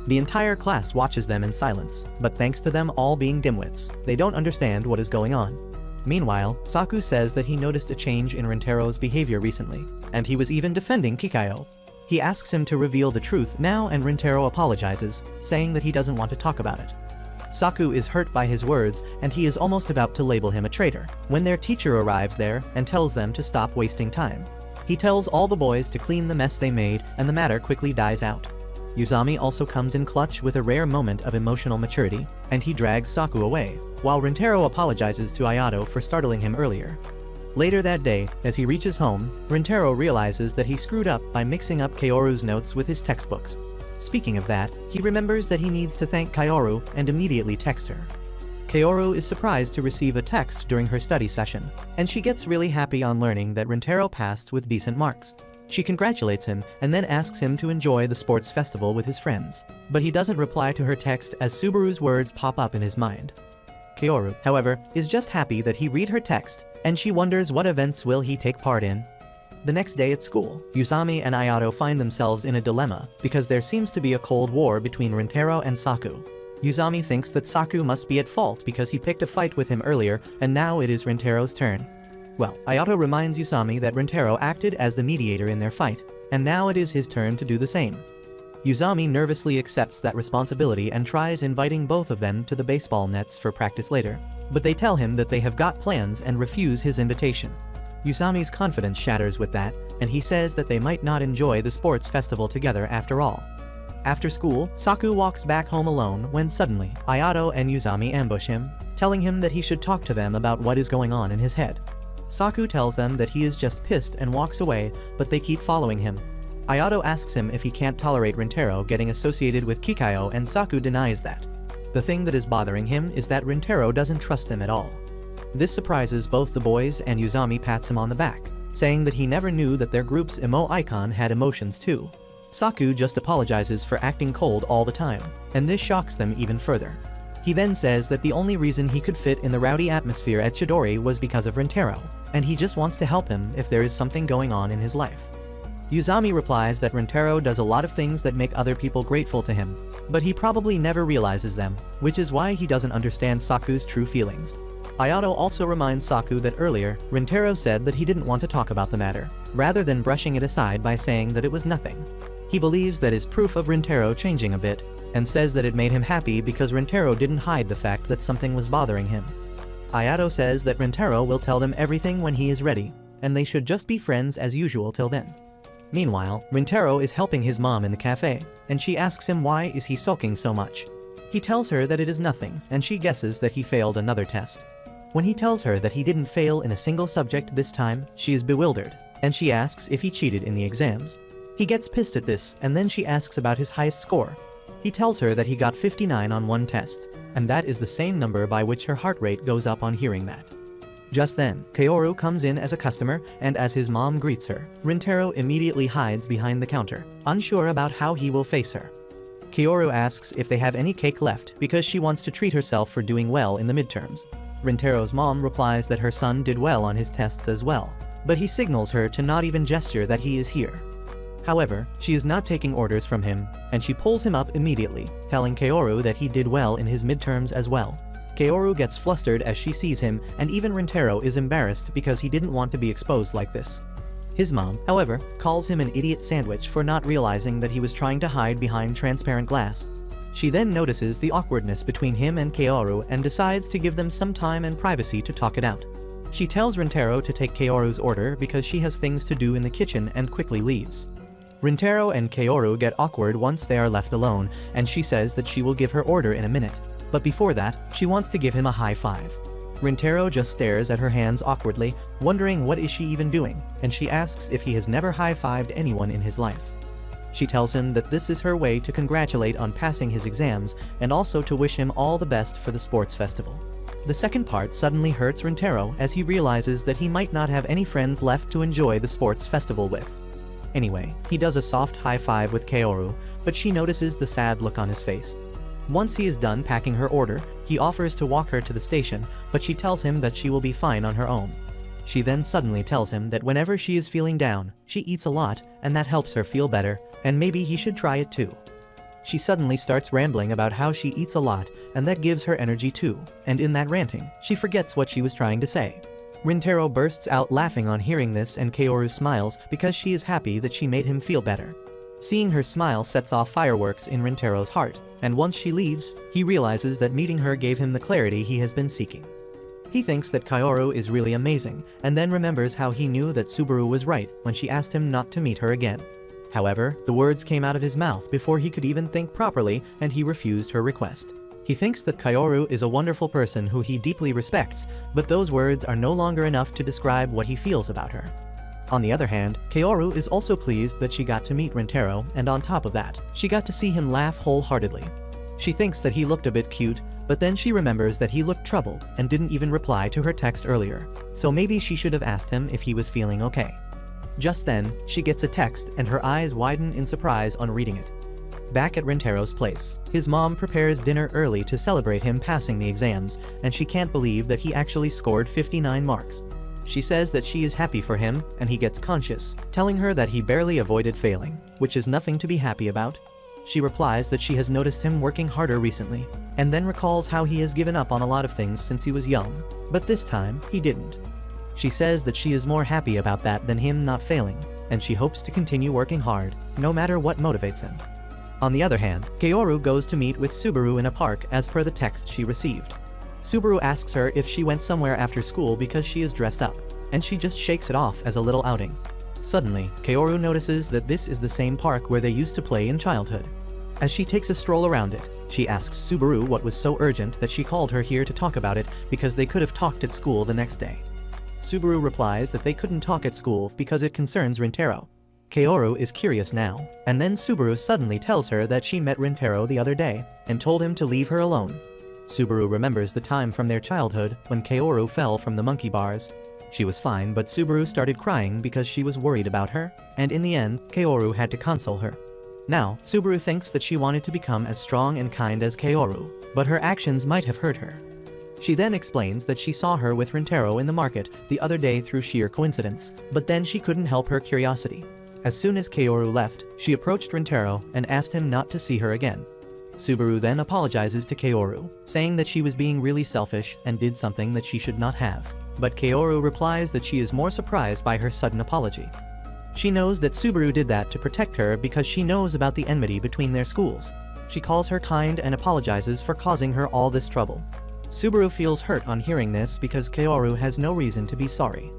The entire class watches them in silence, but thanks to them all being dimwits, they don't understand what is going on. Meanwhile, Saku says that he noticed a change in Rintaro's behavior recently, and he was even defending Kikayo. He asks him to reveal the truth now and Rintaro apologizes, saying that he doesn't want to talk about it. Saku is hurt by his words and he is almost about to label him a traitor, when their teacher arrives there and tells them to stop wasting time. He tells all the boys to clean the mess they made and the matter quickly dies out. Yuzami also comes in clutch with a rare moment of emotional maturity, and he drags Saku away, while Rintaro apologizes to Ayato for startling him earlier. Later that day, as he reaches home, Rintaro realizes that he screwed up by mixing up Kaoru's notes with his textbooks. Speaking of that, he remembers that he needs to thank Kaoru and immediately texts her. Kaoru is surprised to receive a text during her study session, and she gets really happy on learning that Rintaro passed with decent marks. She congratulates him and then asks him to enjoy the sports festival with his friends, but he doesn't reply to her text as Subaru's words pop up in his mind. Kaoru, however, is just happy that he read her text, and she wonders what events will he take part in. The next day at school, Yuzami and Ayato find themselves in a dilemma because there seems to be a cold war between Rintaro and Saku. Yuzami thinks that Saku must be at fault because he picked a fight with him earlier and now it is Rintaro's turn. Well, Ayato reminds Yuzami that Rintaro acted as the mediator in their fight, and now it is his turn to do the same. Yuzami nervously accepts that responsibility and tries inviting both of them to the baseball nets for practice later, but they tell him that they have got plans and refuse his invitation. Yuzami's confidence shatters with that, and he says that they might not enjoy the sports festival together after all. After school, Saku walks back home alone when suddenly, Ayato and Yuzami ambush him, telling him that he should talk to them about what is going on in his head. Saku tells them that he is just pissed and walks away, but they keep following him. Ayato asks him if he can't tolerate Rintaro getting associated with Kikayo and Saku denies that. The thing that is bothering him is that Rintaro doesn't trust him at all. This surprises both the boys and Yuzami pats him on the back, saying that he never knew that their group's emo icon had emotions too. Saku just apologizes for acting cold all the time, and this shocks them even further. He then says that the only reason he could fit in the rowdy atmosphere at Chidori was because of Rintaro, and he just wants to help him if there is something going on in his life. Yuzami replies that Rintaro does a lot of things that make other people grateful to him, but he probably never realizes them, which is why he doesn't understand Saku's true feelings. Ayato also reminds Saku that earlier, Rintaro said that he didn't want to talk about the matter, rather than brushing it aside by saying that it was nothing. He believes that is proof of Rintaro changing a bit, and says that it made him happy because Rintaro didn't hide the fact that something was bothering him. Ayato says that Rintaro will tell them everything when he is ready, and they should just be friends as usual till then. Meanwhile, Rintaro is helping his mom in the cafe, and she asks him why is he sulking so much. He tells her that it is nothing, and she guesses that he failed another test. When he tells her that he didn't fail in a single subject this time, she is bewildered, and she asks if he cheated in the exams. He gets pissed at this, and then she asks about his highest score. He tells her that he got 59 on one test, and that is the same number by which her heart rate goes up on hearing that. Just then, Kaoru comes in as a customer, and as his mom greets her, Rintaro immediately hides behind the counter, unsure about how he will face her. Kaoru asks if they have any cake left because she wants to treat herself for doing well in the midterms. Rintaro's mom replies that her son did well on his tests as well, but he signals her to not even gesture that he is here. However, she is not taking orders from him, and she pulls him up immediately, telling Kaoru that he did well in his midterms as well. Kaoru gets flustered as she sees him, and even Rintaro is embarrassed because he didn't want to be exposed like this. His mom, however, calls him an idiot sandwich for not realizing that he was trying to hide behind transparent glass. She then notices the awkwardness between him and Kaoru and decides to give them some time and privacy to talk it out. She tells Rintaro to take Kaoru's order because she has things to do in the kitchen and quickly leaves. Rintaro and Kaoru get awkward once they are left alone, and she says that she will give her order in a minute. But before that, she wants to give him a high five. Rintaro just stares at her hands awkwardly, wondering what is she even doing, and she asks if he has never high-fived anyone in his life. She tells him that this is her way to congratulate on passing his exams and also to wish him all the best for the sports festival. The second part suddenly hurts Rintaro as he realizes that he might not have any friends left to enjoy the sports festival with. Anyway, he does a soft high five with Kaoru, but she notices the sad look on his face. Once he is done packing her order, he offers to walk her to the station, but she tells him that she will be fine on her own. She then suddenly tells him that whenever she is feeling down, she eats a lot, and that helps her feel better, and maybe he should try it too. She suddenly starts rambling about how she eats a lot, and that gives her energy too, and in that ranting, she forgets what she was trying to say. Rintaro bursts out laughing on hearing this, and Kaoru smiles because she is happy that she made him feel better. Seeing her smile sets off fireworks in Rintaro's heart, and once she leaves, he realizes that meeting her gave him the clarity he has been seeking. He thinks that Kaoru is really amazing, and then remembers how he knew that Subaru was right when she asked him not to meet her again. However, the words came out of his mouth before he could even think properly, and he refused her request. He thinks that Kaoru is a wonderful person who he deeply respects, but those words are no longer enough to describe what he feels about her. On the other hand, Kaoru is also pleased that she got to meet Rintaro, and on top of that, she got to see him laugh wholeheartedly. She thinks that he looked a bit cute, but then she remembers that he looked troubled and didn't even reply to her text earlier, so maybe she should have asked him if he was feeling okay. Just then, she gets a text and her eyes widen in surprise on reading it. Back at Rintaro's place, his mom prepares dinner early to celebrate him passing the exams, and she can't believe that he actually scored 59 marks. She says that she is happy for him, and he gets conscious, telling her that he barely avoided failing, which is nothing to be happy about. She replies that she has noticed him working harder recently, and then recalls how he has given up on a lot of things since he was young, but this time, he didn't. She says that she is more happy about that than him not failing, and she hopes to continue working hard, no matter what motivates him. On the other hand, Kaoru goes to meet with Subaru in a park as per the text she received. Subaru asks her if she went somewhere after school because she is dressed up, and she just shakes it off as a little outing. Suddenly, Kaoru notices that this is the same park where they used to play in childhood. As she takes a stroll around it, she asks Subaru what was so urgent that she called her here to talk about it because they could have talked at school the next day. Subaru replies that they couldn't talk at school because it concerns Rintaro. Kaoru is curious now, and then Subaru suddenly tells her that she met Rintaro the other day and told him to leave her alone. Subaru remembers the time from their childhood when Kaoru fell from the monkey bars. She was fine, but Subaru started crying because she was worried about her, and in the end, Kaoru had to console her. Now, Subaru thinks that she wanted to become as strong and kind as Kaoru, but her actions might have hurt her. She then explains that she saw her with Rintaro in the market the other day through sheer coincidence, but then she couldn't help her curiosity. As soon as Kaoru left, she approached Rintaro and asked him not to see her again. Subaru then apologizes to Kaoru, saying that she was being really selfish and did something that she should not have. But Kaoru replies that she is more surprised by her sudden apology. She knows that Subaru did that to protect her because she knows about the enmity between their schools. She calls her kind and apologizes for causing her all this trouble. Subaru feels hurt on hearing this because Kaoru has no reason to be sorry.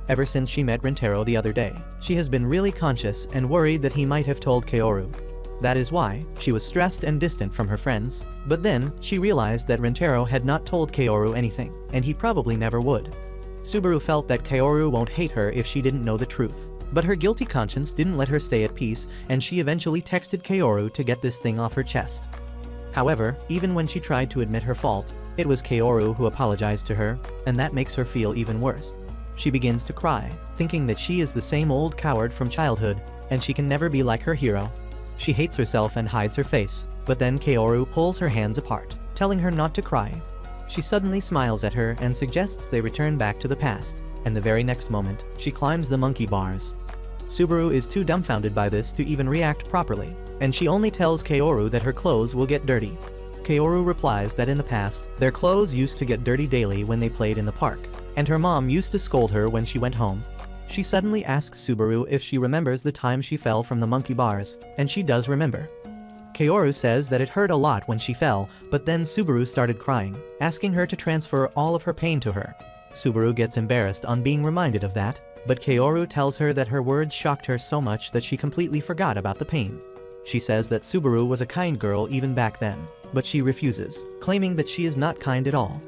Ever since she met Rintaro the other day, she has been really conscious and worried that he might have told Kaoru. That is why she was stressed and distant from her friends, but then she realized that Rintaro had not told Kaoru anything, and he probably never would. Subaru felt that Kaoru won't hate her if she didn't know the truth, but her guilty conscience didn't let her stay at peace, and she eventually texted Kaoru to get this thing off her chest. However, even when she tried to admit her fault, it was Kaoru who apologized to her, and that makes her feel even worse. She begins to cry, thinking that she is the same old coward from childhood, and she can never be like her hero. She hates herself and hides her face, but then Kaoru pulls her hands apart, telling her not to cry. She suddenly smiles at her and suggests they return back to the past, and the very next moment, she climbs the monkey bars. Subaru is too dumbfounded by this to even react properly, and she only tells Kaoru that her clothes will get dirty. Kaoru replies that in the past, their clothes used to get dirty daily when they played in the park, and her mom used to scold her when she went home. She suddenly asks Subaru if she remembers the time she fell from the monkey bars, and she does remember. Kaoru says that it hurt a lot when she fell, but then Subaru started crying, asking her to transfer all of her pain to her. Subaru gets embarrassed on being reminded of that, but Kaoru tells her that her words shocked her so much that she completely forgot about the pain. She says that Subaru was a kind girl even back then, but she refuses, claiming that she is not kind at all.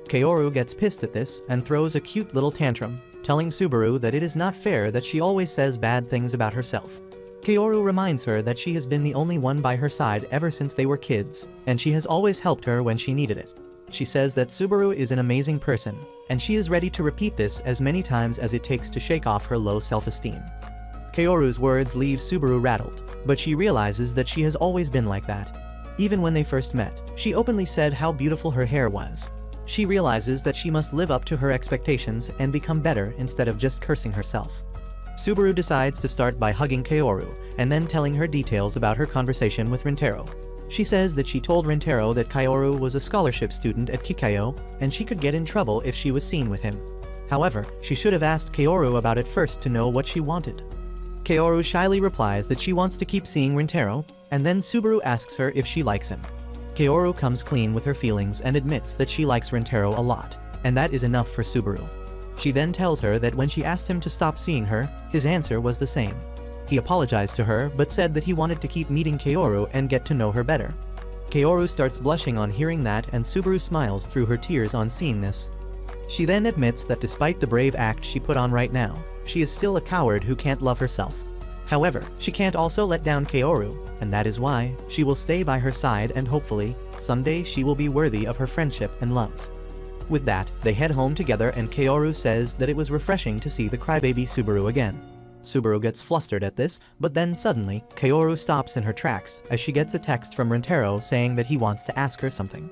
Kaoru gets pissed at this and throws a cute little tantrum, telling Subaru that it is not fair that she always says bad things about herself. Kaoru reminds her that she has been the only one by her side ever since they were kids, and she has always helped her when she needed it. She says that Subaru is an amazing person, and she is ready to repeat this as many times as it takes to shake off her low self-esteem. Kaoru's words leave Subaru rattled, but she realizes that she has always been like that. Even when they first met, she openly said how beautiful her hair was. She realizes that she must live up to her expectations and become better instead of just cursing herself. Subaru decides to start by hugging Kaoru, and then telling her details about her conversation with Rintaro. She says that she told Rintaro that Kaoru was a scholarship student at Kikayo, and she could get in trouble if she was seen with him. However, she should have asked Kaoru about it first to know what she wanted. Kaoru shyly replies that she wants to keep seeing Rintaro, and then Subaru asks her if she likes him. Kaoru comes clean with her feelings and admits that she likes Rintaro a lot, and that is enough for Subaru. She then tells her that when she asked him to stop seeing her, his answer was the same. He apologized to her but said that he wanted to keep meeting Kaoru and get to know her better. Kaoru starts blushing on hearing that, and Subaru smiles through her tears on seeing this. She then admits that despite the brave act she put on right now, she is still a coward who can't love herself. However, she can't also let down Kaoru, and that is why she will stay by her side, and hopefully, someday she will be worthy of her friendship and love. With that, they head home together, and Kaoru says that it was refreshing to see the crybaby Subaru again. Subaru gets flustered at this, but then suddenly, Kaoru stops in her tracks as she gets a text from Rintaro saying that he wants to ask her something.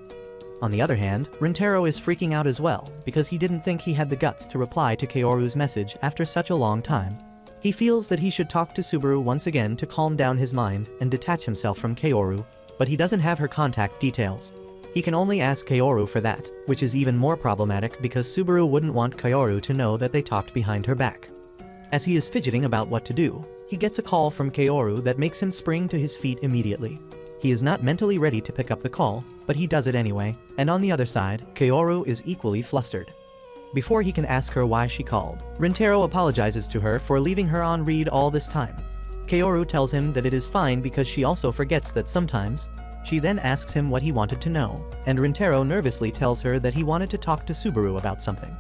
On the other hand, Rintaro is freaking out as well, because he didn't think he had the guts to reply to Kaoru's message after such a long time. He feels that he should talk to Subaru once again to calm down his mind and detach himself from Kaoru, but he doesn't have her contact details. He can only ask Kaoru for that, which is even more problematic because Subaru wouldn't want Kaoru to know that they talked behind her back. As he is fidgeting about what to do, he gets a call from Kaoru that makes him spring to his feet immediately. He is not mentally ready to pick up the call, but he does it anyway, and on the other side, Kaoru is equally flustered. Before he can ask her why she called, Rintaro apologizes to her for leaving her on read all this time. Kaoru tells him that it is fine because she also forgets that sometimes. She then asks him what he wanted to know, and Rintaro nervously tells her that he wanted to talk to Subaru about something.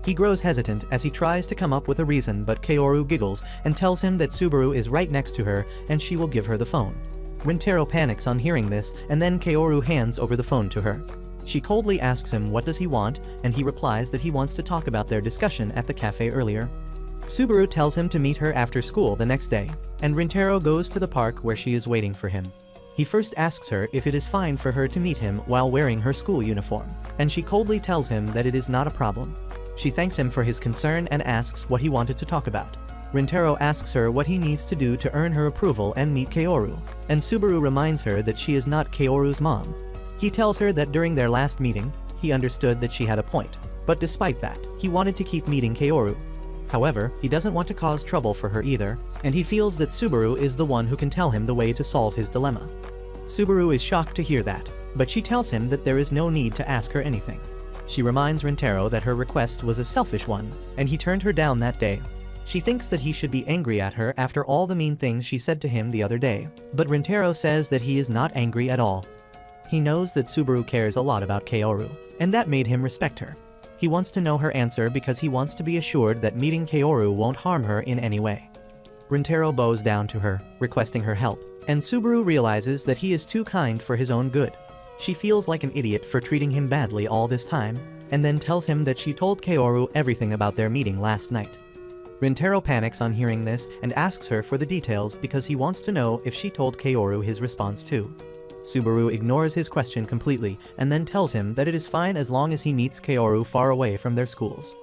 He grows hesitant as he tries to come up with a reason, but Kaoru giggles and tells him that Subaru is right next to her and she will give her the phone. Rintaro panics on hearing this, and then Kaoru hands over the phone to her. She coldly asks him what does he want, and he replies that he wants to talk about their discussion at the cafe earlier. Subaru tells him to meet her after school the next day, and Rintaro goes to the park where she is waiting for him. He first asks her if it is fine for her to meet him while wearing her school uniform, and she coldly tells him that it is not a problem. She thanks him for his concern and asks what he wanted to talk about. Rintaro asks her what he needs to do to earn her approval and meet Kaoru, and Subaru reminds her that she is not Kaoru's mom. He tells her that during their last meeting, he understood that she had a point, but despite that, he wanted to keep meeting Kaoru. However, he doesn't want to cause trouble for her either, and he feels that Subaru is the one who can tell him the way to solve his dilemma. Subaru is shocked to hear that, but she tells him that there is no need to ask her anything. She reminds Rintaro that her request was a selfish one, and he turned her down that day. She thinks that he should be angry at her after all the mean things she said to him the other day, but Rintaro says that he is not angry at all. He knows that Subaru cares a lot about Kaoru, and that made him respect her. He wants to know her answer because he wants to be assured that meeting Kaoru won't harm her in any way. Rintaro bows down to her, requesting her help, and Subaru realizes that he is too kind for his own good. She feels like an idiot for treating him badly all this time, and then tells him that she told Kaoru everything about their meeting last night. Rintaro panics on hearing this and asks her for the details because he wants to know if she told Kaoru his response too. Subaru ignores his question completely and then tells him that it is fine as long as he meets Kaoru far away from their schools.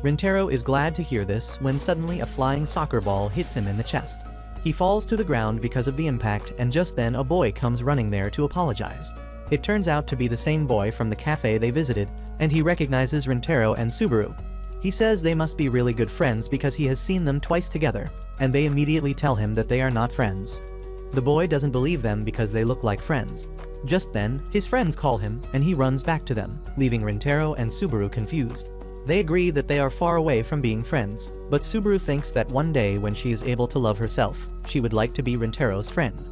Rintaro is glad to hear this when suddenly a flying soccer ball hits him in the chest. He falls to the ground because of the impact, and just then a boy comes running there to apologize. It turns out to be the same boy from the cafe they visited, and he recognizes Rintaro and Subaru. He says they must be really good friends because he has seen them twice together, and they immediately tell him that they are not friends. The boy doesn't believe them because they look like friends. Just then, his friends call him, and he runs back to them, leaving Rintaro and Subaru confused. They agree that they are far away from being friends, but Subaru thinks that one day when she is able to love herself, she would like to be Rintaro's friend.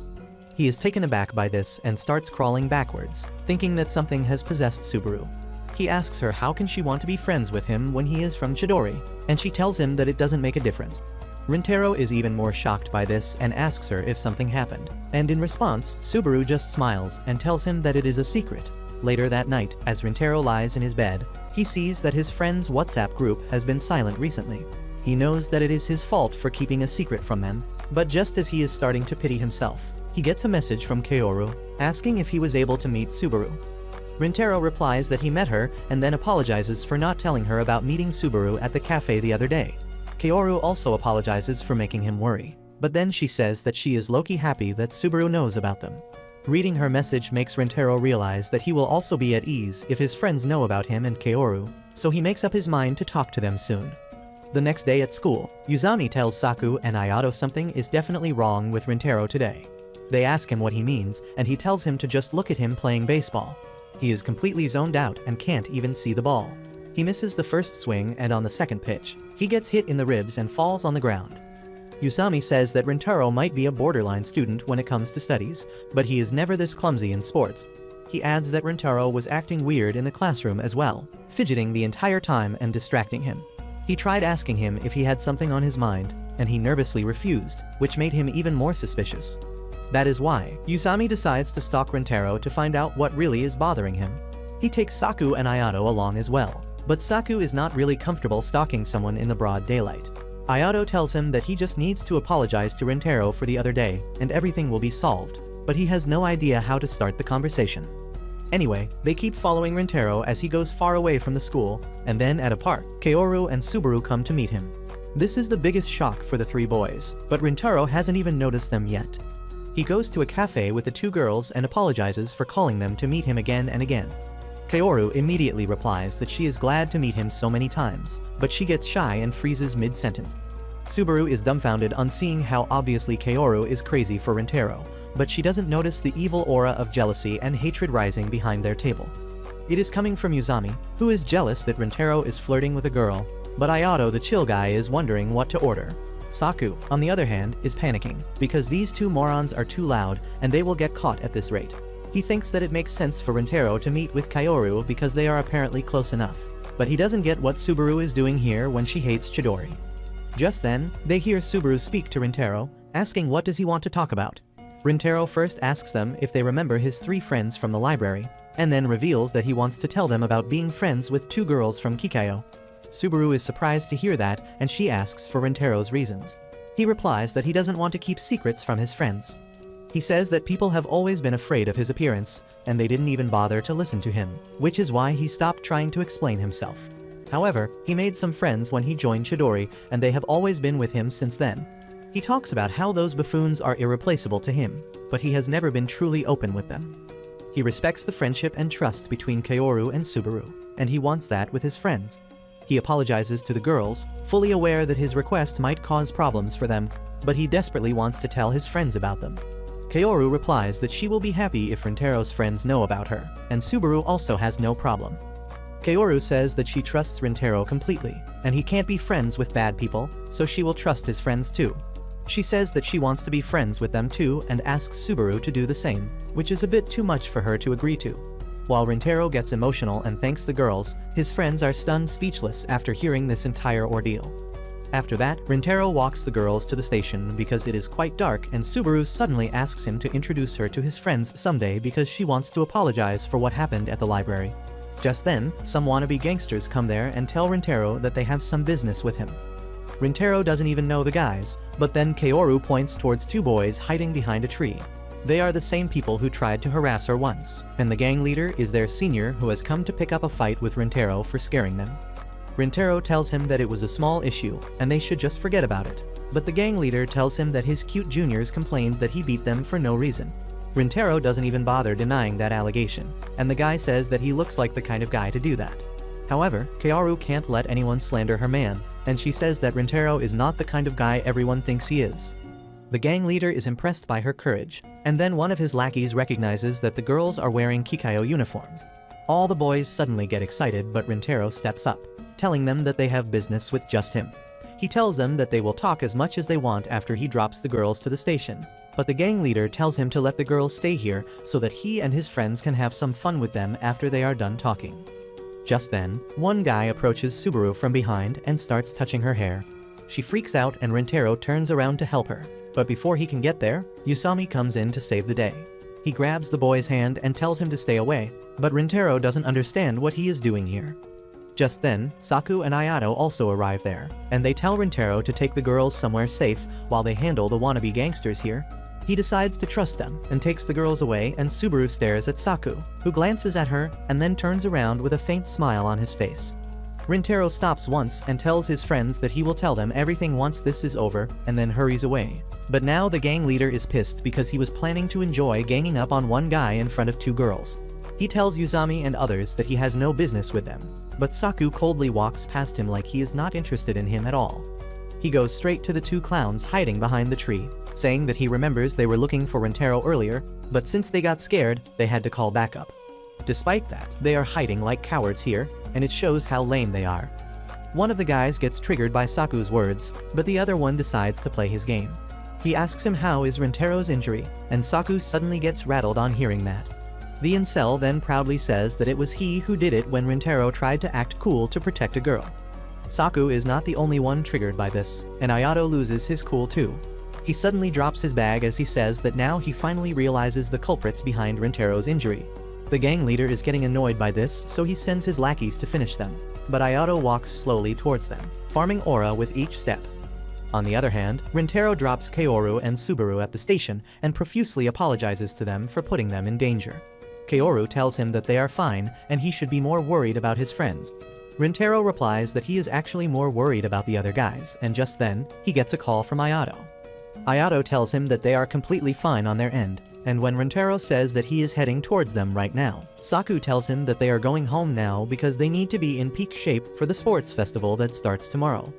He is taken aback by this and starts crawling backwards, thinking that something has possessed Subaru. He asks her how can she want to be friends with him when he is from Chidori, and she tells him that it doesn't make a difference. Rintaro is even more shocked by this and asks her if something happened, and in response, Subaru just smiles and tells him that it is a secret. Later that night, as Rintaro lies in his bed, he sees that his friend's WhatsApp group has been silent recently. He knows that it is his fault for keeping a secret from them, but just as he is starting to pity himself, he gets a message from Kaoru, asking if he was able to meet Subaru. Rintaro replies that he met her and then apologizes for not telling her about meeting Subaru at the cafe the other day. Kaoru also apologizes for making him worry, but then she says that she is low-key happy that Subaru knows about them. Reading her message makes Rintaro realize that he will also be at ease if his friends know about him and Kaoru, so he makes up his mind to talk to them soon. The next day at school, Yuzami tells Saku and Ayato something is definitely wrong with Rintaro today. They ask him what he means, and he tells him to just look at him playing baseball. He is completely zoned out and can't even see the ball. He misses the first swing, and on the second pitch, he gets hit in the ribs and falls on the ground. Yuzami says that Rintaro might be a borderline student when it comes to studies, but he is never this clumsy in sports. He adds that Rintaro was acting weird in the classroom as well, fidgeting the entire time and distracting him. He tried asking him if he had something on his mind, and he nervously refused, which made him even more suspicious. That is why Yuzami decides to stalk Rintaro to find out what really is bothering him. He takes Saku and Ayato along as well, but Saku is not really comfortable stalking someone in the broad daylight. Ayato tells him that he just needs to apologize to Rintaro for the other day and everything will be solved, but he has no idea how to start the conversation. Anyway, they keep following Rintaro as he goes far away from the school, and then at a park, Kaoru and Subaru come to meet him. This is the biggest shock for the three boys, but Rintaro hasn't even noticed them yet. He goes to a cafe with the two girls and apologizes for calling them to meet him again and again. Kaoru immediately replies that she is glad to meet him so many times, but she gets shy and freezes mid-sentence. Subaru is dumbfounded on seeing how obviously Kaoru is crazy for Rintaro, but she doesn't notice the evil aura of jealousy and hatred rising behind their table. It is coming from Yuzami, who is jealous that Rintaro is flirting with a girl, but Ayato the chill guy is wondering what to order. Saku, on the other hand, is panicking, because these two morons are too loud and they will get caught at this rate. He thinks that it makes sense for Rintaro to meet with Kaoru because they are apparently close enough, but he doesn't get what Subaru is doing here when she hates Chidori. Just then, they hear Subaru speak to Rintaro, asking what does he want to talk about. Rintaro first asks them if they remember his three friends from the library, and then reveals that he wants to tell them about being friends with two girls from Kikayo. Subaru is surprised to hear that, and she asks for Rintaro's reasons. He replies that he doesn't want to keep secrets from his friends. He says that people have always been afraid of his appearance, and they didn't even bother to listen to him, which is why he stopped trying to explain himself. However, he made some friends when he joined Chidori, and they have always been with him since then. He talks about how those buffoons are irreplaceable to him, but he has never been truly open with them. He respects the friendship and trust between Kaoru and Subaru, and he wants that with his friends. He apologizes to the girls, fully aware that his request might cause problems for them, but he desperately wants to tell his friends about them. Kaoru replies that she will be happy if Rintaro's friends know about her, and Subaru also has no problem. Kaoru says that she trusts Rintaro completely, and he can't be friends with bad people, so she will trust his friends too. She says that she wants to be friends with them too and asks Subaru to do the same, which is a bit too much for her to agree to. While Rintaro gets emotional and thanks the girls, his friends are stunned speechless after hearing this entire ordeal. After that, Rintaro walks the girls to the station because it is quite dark, and Subaru suddenly asks him to introduce her to his friends someday because she wants to apologize for what happened at the library. Just then, some wannabe gangsters come there and tell Rintaro that they have some business with him. Rintaro doesn't even know the guys, but then Kaoru points towards two boys hiding behind a tree. They are the same people who tried to harass her once, and the gang leader is their senior who has come to pick up a fight with Rintaro for scaring them. Rintaro tells him that it was a small issue, and they should just forget about it, but the gang leader tells him that his cute juniors complained that he beat them for no reason. Rintaro doesn't even bother denying that allegation, and the guy says that he looks like the kind of guy to do that. However, Kaoru can't let anyone slander her man, and she says that Rintaro is not the kind of guy everyone thinks he is. The gang leader is impressed by her courage, and then one of his lackeys recognizes that the girls are wearing Kikayo uniforms. All the boys suddenly get excited, but Rintaro steps up, telling them that they have business with just him. He tells them that they will talk as much as they want after he drops the girls to the station, but the gang leader tells him to let the girls stay here so that he and his friends can have some fun with them after they are done talking. Just then, one guy approaches Subaru from behind and starts touching her hair. She freaks out and Rintaro turns around to help her, but before he can get there, Yuzami comes in to save the day. He grabs the boy's hand and tells him to stay away, but Rintaro doesn't understand what he is doing here. Just then, Saku and Ayato also arrive there, and they tell Rintaro to take the girls somewhere safe while they handle the wannabe gangsters here. He decides to trust them and takes the girls away, and Subaru stares at Saku, who glances at her and then turns around with a faint smile on his face. Rintaro stops once and tells his friends that he will tell them everything once this is over, and then hurries away. But now the gang leader is pissed because he was planning to enjoy ganging up on one guy in front of two girls. He tells Uzami and others that he has no business with them, but Saku coldly walks past him like he is not interested in him at all. He goes straight to the two clowns hiding behind the tree, saying that he remembers they were looking for Rintaro earlier, but since they got scared, they had to call backup. Despite that, they are hiding like cowards here, and it shows how lame they are. One of the guys gets triggered by Saku's words, but the other one decides to play his game. He asks him how is Rintaro's injury, and Saku suddenly gets rattled on hearing that. The incel then proudly says that it was he who did it when Rintaro tried to act cool to protect a girl. Saku is not the only one triggered by this, and Ayato loses his cool too. He suddenly drops his bag as he says that now he finally realizes the culprits behind Rintaro's injury. The gang leader is getting annoyed by this, so he sends his lackeys to finish them, but Ayato walks slowly towards them, farming aura with each step. On the other hand, Rintaro drops Kaoru and Subaru at the station and profusely apologizes to them for putting them in danger. Kaoru tells him that they are fine and he should be more worried about his friends. Rintaro replies that he is actually more worried about the other guys, and just then, he gets a call from Ayato. Ayato tells him that they are completely fine on their end, and when Rintaro says that he is heading towards them right now, Saku tells him that they are going home now because they need to be in peak shape for the sports festival that starts tomorrow.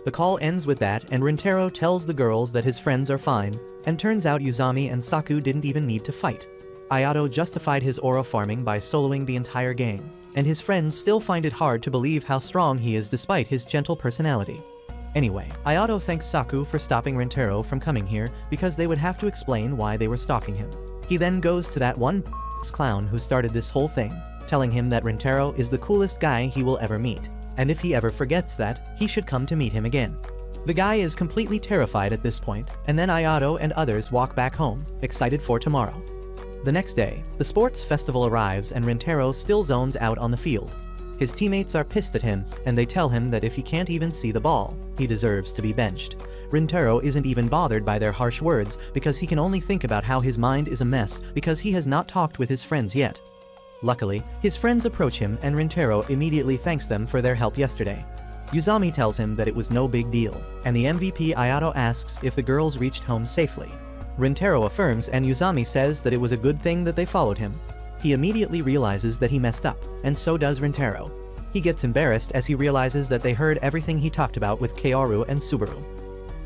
The call ends with that, and Rintaro tells the girls that his friends are fine, and turns out Uzami and Saku didn't even need to fight. Ayato justified his aura farming by soloing the entire gang, and his friends still find it hard to believe how strong he is despite his gentle personality. Anyway, Ayato thanks Saku for stopping Rintaro from coming here because they would have to explain why they were stalking him. He then goes to that one clown who started this whole thing, telling him that Rintaro is the coolest guy he will ever meet, and if he ever forgets that, he should come to meet him again. The guy is completely terrified at this point, and then Ayato and others walk back home, excited for tomorrow. The next day, the sports festival arrives and Rintaro still zones out on the field. His teammates are pissed at him, and they tell him that if he can't even see the ball, he deserves to be benched. Rintaro isn't even bothered by their harsh words because he can only think about how his mind is a mess because he has not talked with his friends yet. Luckily, his friends approach him and Rintaro immediately thanks them for their help yesterday. Uzami tells him that it was no big deal, and the MVP Ayato asks if the girls reached home safely. Rintaro affirms and Uzami says that it was a good thing that they followed him. He immediately realizes that he messed up, and so does Rintaro. He gets embarrassed as he realizes that they heard everything he talked about with Kaoru and Subaru.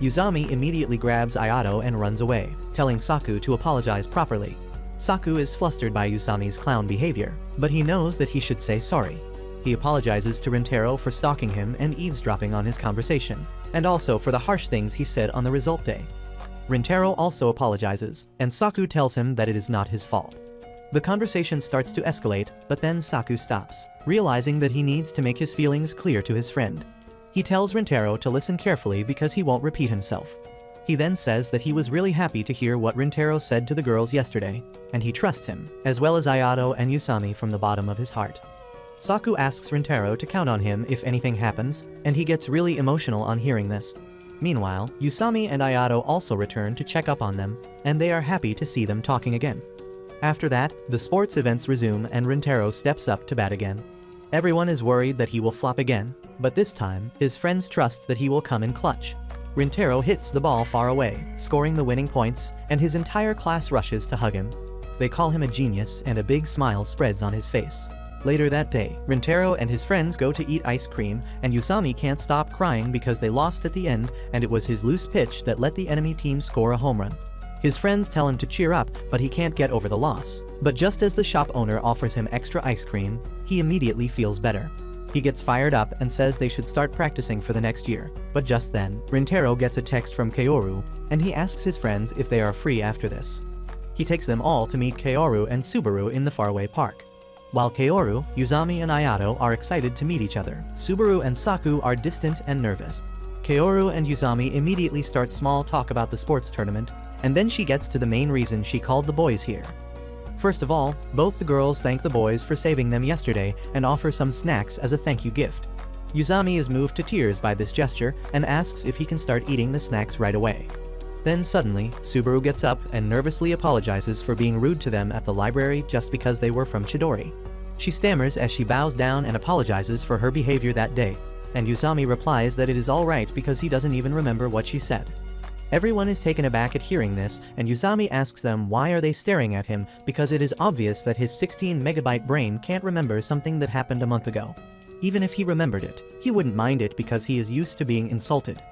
Uzami immediately grabs Ayato and runs away, telling Saku to apologize properly. Saku is flustered by Uzami's clown behavior, but he knows that he should say sorry. He apologizes to Rintaro for stalking him and eavesdropping on his conversation, and also for the harsh things he said on the result day. Rintaro also apologizes, and Saku tells him that it is not his fault. The conversation starts to escalate, but then Saku stops, realizing that he needs to make his feelings clear to his friend. He tells Rintaro to listen carefully because he won't repeat himself. He then says that he was really happy to hear what Rintaro said to the girls yesterday, and he trusts him, as well as Ayato and Uzami from the bottom of his heart. Saku asks Rintaro to count on him if anything happens, and he gets really emotional on hearing this. Meanwhile, Uzami and Ayato also return to check up on them, and they are happy to see them talking again. After that, the sports events resume and Rintaro steps up to bat again. Everyone is worried that he will flop again, but this time, his friends trust that he will come in clutch. Rintaro hits the ball far away, scoring the winning points, and his entire class rushes to hug him. They call him a genius, and a big smile spreads on his face. Later that day, Rintaro and his friends go to eat ice cream, and Uzami can't stop crying because they lost at the end, and it was his loose pitch that let the enemy team score a home run. His friends tell him to cheer up, but he can't get over the loss. But just as the shop owner offers him extra ice cream, he immediately feels better. He gets fired up and says they should start practicing for the next year. But just then, Rintaro gets a text from Kaoru, and he asks his friends if they are free after this. He takes them all to meet Kaoru and Subaru in the faraway park. While Kaoru, Uzami and Ayato are excited to meet each other, Subaru and Saku are distant and nervous. Kaoru and Uzami immediately start small talk about the sports tournament, and then she gets to the main reason she called the boys here. First of all, both the girls thank the boys for saving them yesterday and offer some snacks as a thank you gift. Yuzami is moved to tears by this gesture and asks if he can start eating the snacks right away. Then suddenly, Subaru gets up and nervously apologizes for being rude to them at the library just because they were from Chidori. She stammers as she bows down and apologizes for her behavior that day, and Yuzami replies that it is alright because he doesn't even remember what she said. Everyone is taken aback at hearing this, and Yuzami asks them why are they staring at him because it is obvious that his 16-megabyte brain can't remember something that happened a month ago. Even if he remembered it, he wouldn't mind it because he is used to being insulted.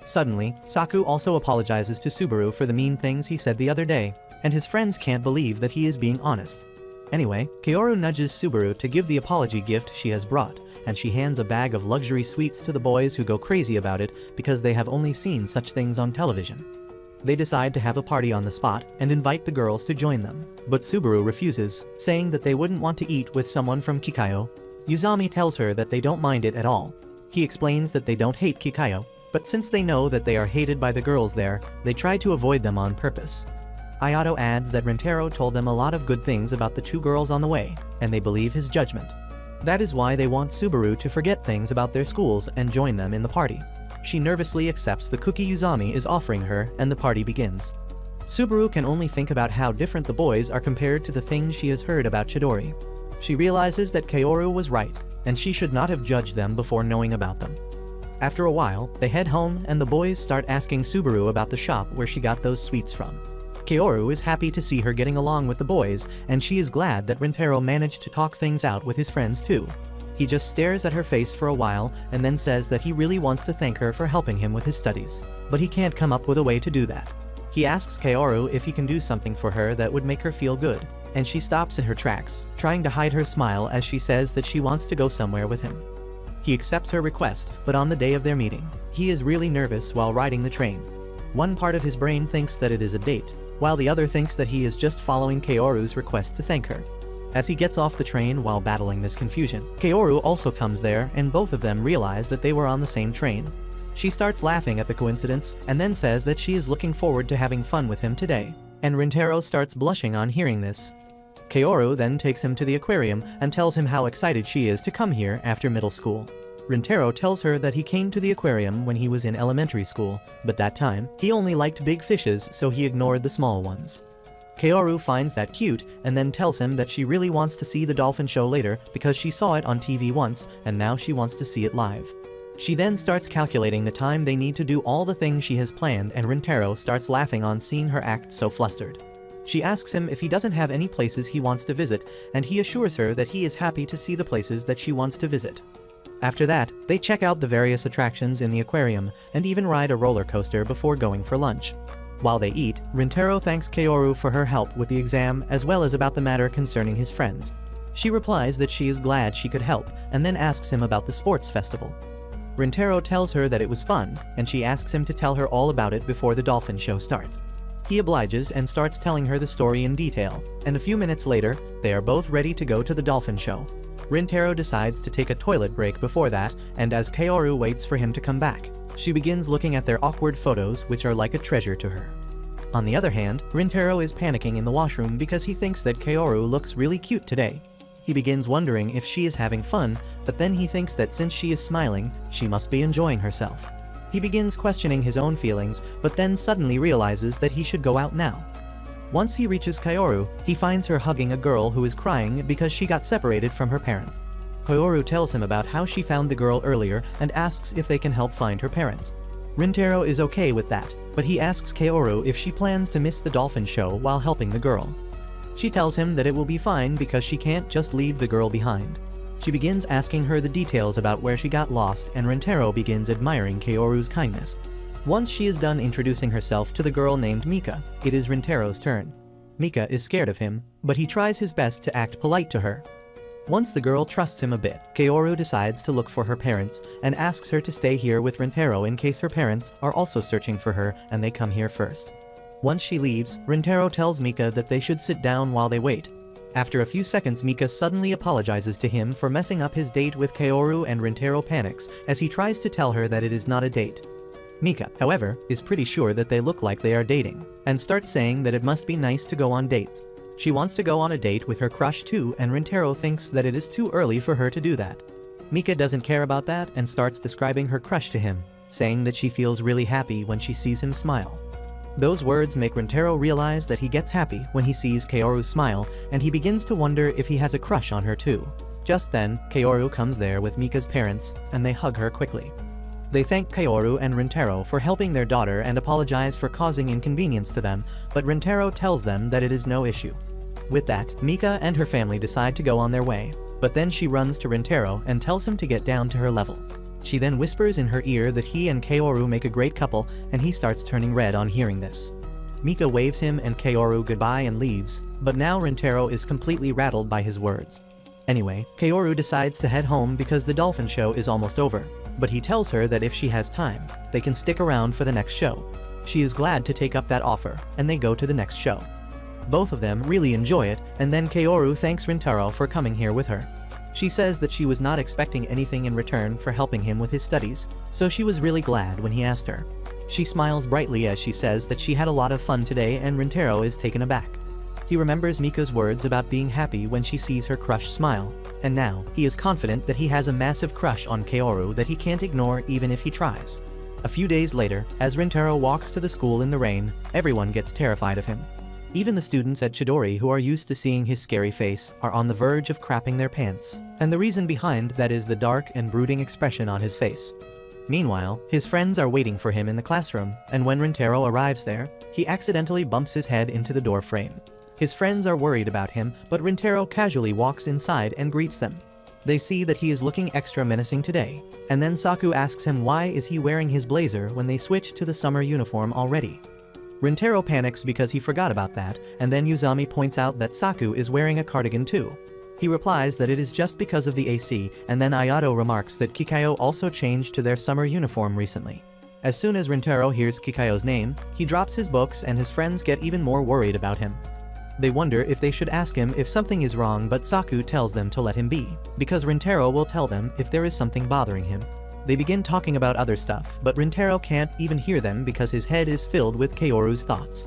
Suddenly, Saku also apologizes to Subaru for the mean things he said the other day, and his friends can't believe that he is being honest. Anyway, Kaoru nudges Subaru to give the apology gift she has brought, and she hands a bag of luxury sweets to the boys who go crazy about it because they have only seen such things on television. They decide to have a party on the spot and invite the girls to join them, but Subaru refuses, saying that they wouldn't want to eat with someone from Kikayo. Yuzami tells her that they don't mind it at all. He explains that they don't hate Kikayo, but since they know that they are hated by the girls there, they try to avoid them on purpose. Ayato adds that Rintaro told them a lot of good things about the two girls on the way, and they believe his judgment. That is why they want Subaru to forget things about their schools and join them in the party. She nervously accepts the cookie Yuzami is offering her, and the party begins. Subaru can only think about how different the boys are compared to the things she has heard about Chidori. She realizes that Kaoru was right, and she should not have judged them before knowing about them. After a while, they head home and the boys start asking Subaru about the shop where she got those sweets from. Kaoru is happy to see her getting along with the boys, and she is glad that Rintaro managed to talk things out with his friends too. He just stares at her face for a while and then says that he really wants to thank her for helping him with his studies, but he can't come up with a way to do that. He asks Kaoru if he can do something for her that would make her feel good, and she stops in her tracks, trying to hide her smile as she says that she wants to go somewhere with him. He accepts her request, but on the day of their meeting, he is really nervous while riding the train. One part of his brain thinks that it is a date, while the other thinks that he is just following Kaoru's request to thank her. As he gets off the train while battling this confusion, Kaoru also comes there and both of them realize that they were on the same train. She starts laughing at the coincidence and then says that she is looking forward to having fun with him today, and Rintaro starts blushing on hearing this. Kaoru then takes him to the aquarium and tells him how excited she is to come here after middle school. Rintaro tells her that he came to the aquarium when he was in elementary school, but that time, he only liked big fishes so he ignored the small ones. Kaoru finds that cute and then tells him that she really wants to see the dolphin show later because she saw it on TV once and now she wants to see it live. She then starts calculating the time they need to do all the things she has planned, and Rintaro starts laughing on seeing her act so flustered. She asks him if he doesn't have any places he wants to visit, and he assures her that he is happy to see the places that she wants to visit. After that, they check out the various attractions in the aquarium and even ride a roller coaster before going for lunch. While they eat, Rintaro thanks Kaoru for her help with the exam as well as about the matter concerning his friends. She replies that she is glad she could help and then asks him about the sports festival. Rintaro tells her that it was fun, and she asks him to tell her all about it before the dolphin show starts. He obliges and starts telling her the story in detail, and a few minutes later, they are both ready to go to the dolphin show. Rintaro decides to take a toilet break before that, and as Kaoru waits for him to come back, she begins looking at their awkward photos which are like a treasure to her. On the other hand, Rintaro is panicking in the washroom because he thinks that Kaoru looks really cute today. He begins wondering if she is having fun, but then he thinks that since she is smiling, she must be enjoying herself. He begins questioning his own feelings, but then suddenly realizes that he should go out now. Once he reaches Kaoru, he finds her hugging a girl who is crying because she got separated from her parents. Kaoru tells him about how she found the girl earlier and asks if they can help find her parents. Rintaro is okay with that, but he asks Kaoru if she plans to miss the dolphin show while helping the girl. She tells him that it will be fine because she can't just leave the girl behind. She begins asking her the details about where she got lost, and Rintaro begins admiring Kaoru's kindness. Once she is done introducing herself to the girl named Mika, it is Rintaro's turn. Mika is scared of him, but he tries his best to act polite to her. Once the girl trusts him a bit, Kaoru decides to look for her parents and asks her to stay here with Rintaro in case her parents are also searching for her and they come here first. Once she leaves, Rintaro tells Mika that they should sit down while they wait. After a few seconds, Mika suddenly apologizes to him for messing up his date with Kaoru, and Rintaro panics as he tries to tell her that it is not a date. Mika, however, is pretty sure that they look like they are dating, and starts saying that it must be nice to go on dates. She wants to go on a date with her crush too, and Rintaro thinks that it is too early for her to do that. Mika doesn't care about that and starts describing her crush to him, saying that she feels really happy when she sees him smile. Those words make Rintaro realize that he gets happy when he sees Kaoru smile, and he begins to wonder if he has a crush on her too. Just then, Kaoru comes there with Mika's parents, and they hug her quickly. They thank Kaoru and Rintaro for helping their daughter and apologize for causing inconvenience to them, but Rintaro tells them that it is no issue. With that, Mika and her family decide to go on their way, but then she runs to Rintaro and tells him to get down to her level. She then whispers in her ear that he and Kaoru make a great couple, and he starts turning red on hearing this. Mika waves him and Kaoru goodbye and leaves, but now Rintaro is completely rattled by his words. Anyway, Kaoru decides to head home because the dolphin show is almost over, but he tells her that if she has time, they can stick around for the next show. She is glad to take up that offer, and they go to the next show. Both of them really enjoy it, and then Kaoru thanks Rintaro for coming here with her. She says that she was not expecting anything in return for helping him with his studies, so she was really glad when he asked her. She smiles brightly as she says that she had a lot of fun today, and Rintaro is taken aback. He remembers Mika's words about being happy when she sees her crush smile, and now he is confident that he has a massive crush on Kaoru that he can't ignore even if he tries. A few days later, as Rintaro walks to the school in the rain, everyone gets terrified of him. Even the students at Chidori, who are used to seeing his scary face, are on the verge of crapping their pants, and the reason behind that is the dark and brooding expression on his face. Meanwhile, his friends are waiting for him in the classroom, and when Rintaro arrives there, he accidentally bumps his head into the door frame. His friends are worried about him, but Rintaro casually walks inside and greets them. They see that he is looking extra menacing today, and then Saku asks him why is he wearing his blazer when they switch to the summer uniform already. Rintaro panics because he forgot about that, and then Uzami points out that Saku is wearing a cardigan too. He replies that it is just because of the AC, and then Ayato remarks that Kikayo also changed to their summer uniform recently. As soon as Rintaro hears Kikayo's name, he drops his books and his friends get even more worried about him. They wonder if they should ask him if something is wrong, but Saku tells them to let him be, because Rintaro will tell them if there is something bothering him. They begin talking about other stuff, but Rintaro can't even hear them because his head is filled with Kaoru's thoughts.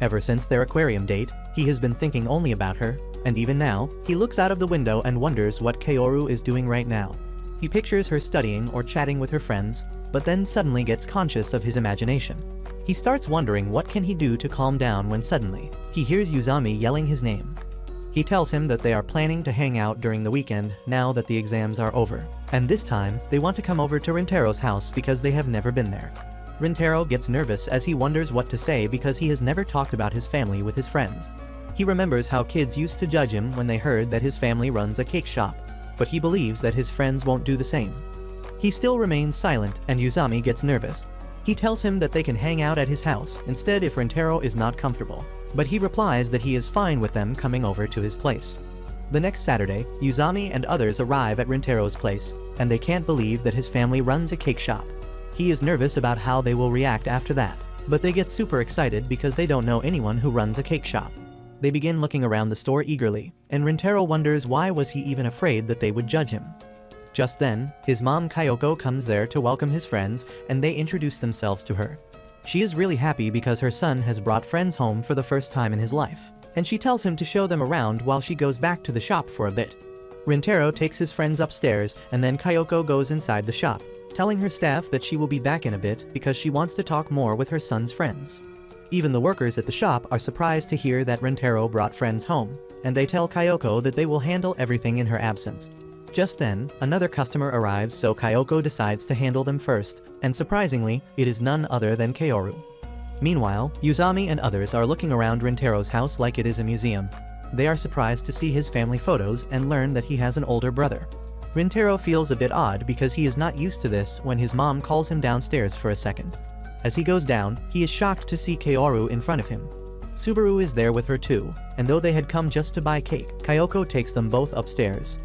Ever since their aquarium date, he has been thinking only about her, and even now, he looks out of the window and wonders what Kaoru is doing right now. He pictures her studying or chatting with her friends, but then suddenly gets conscious of his imagination. He starts wondering what can he do to calm down when suddenly, he hears Uzami yelling his name. He tells him that they are planning to hang out during the weekend now that the exams are over, and this time, they want to come over to Rintaro's house because they have never been there. Rintaro gets nervous as he wonders what to say because he has never talked about his family with his friends. He remembers how kids used to judge him when they heard that his family runs a cake shop, but he believes that his friends won't do the same. He still remains silent, and Uzami gets nervous. He tells him that they can hang out at his house instead if Rintaro is not comfortable, but he replies that he is fine with them coming over to his place. The next Saturday, Uzami and others arrive at Rintaro's place, and they can't believe that his family runs a cake shop. He is nervous about how they will react after that, but they get super excited because they don't know anyone who runs a cake shop. They begin looking around the store eagerly, and Rintaro wonders why was he even afraid that they would judge him. Just then, his mom Kayoko comes there to welcome his friends, and they introduce themselves to her. She is really happy because her son has brought friends home for the first time in his life, and she tells him to show them around while she goes back to the shop for a bit. Rintaro takes his friends upstairs, and then Kayoko goes inside the shop, telling her staff that she will be back in a bit because she wants to talk more with her son's friends. Even the workers at the shop are surprised to hear that Rintaro brought friends home, and they tell Kayoko that they will handle everything in her absence. Just then, another customer arrives, so Kayoko decides to handle them first, and surprisingly, it is none other than Kaoru. Meanwhile, Uzami and others are looking around Rintaro's house like it is a museum. They are surprised to see his family photos and learn that he has an older brother. Rintaro feels a bit odd because he is not used to this when his mom calls him downstairs for a second. As he goes down, he is shocked to see Kaoru in front of him. Subaru is there with her too, and though they had come just to buy cake, Kayoko takes them both upstairs.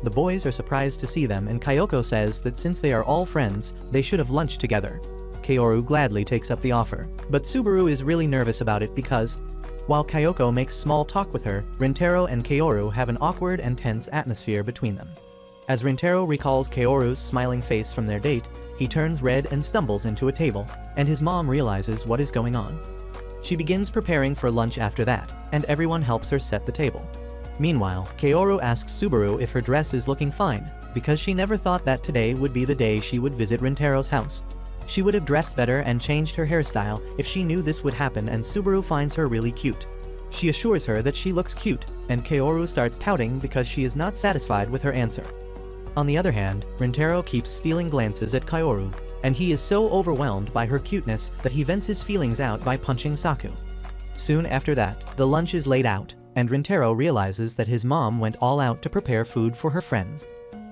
The boys are surprised to see them, and Kayoko says that since they are all friends, they should have lunch together. Kaoru gladly takes up the offer, but Subaru is really nervous about it because, while Kayoko makes small talk with her, Rintaro and Kaoru have an awkward and tense atmosphere between them. As Rintaro recalls Kaoru's smiling face from their date, he turns red and stumbles into a table, and his mom realizes what is going on. She begins preparing for lunch after that, and everyone helps her set the table. Meanwhile, Kaoru asks Subaru if her dress is looking fine, because she never thought that today would be the day she would visit Rintaro's house. She would have dressed better and changed her hairstyle if she knew this would happen, and Subaru finds her really cute. She assures her that she looks cute, and Kaoru starts pouting because she is not satisfied with her answer. On the other hand, Rintaro keeps stealing glances at Kaoru, and he is so overwhelmed by her cuteness that he vents his feelings out by punching Saku. Soon after that, the lunch is laid out, and Rintaro realizes that his mom went all out to prepare food for her friends.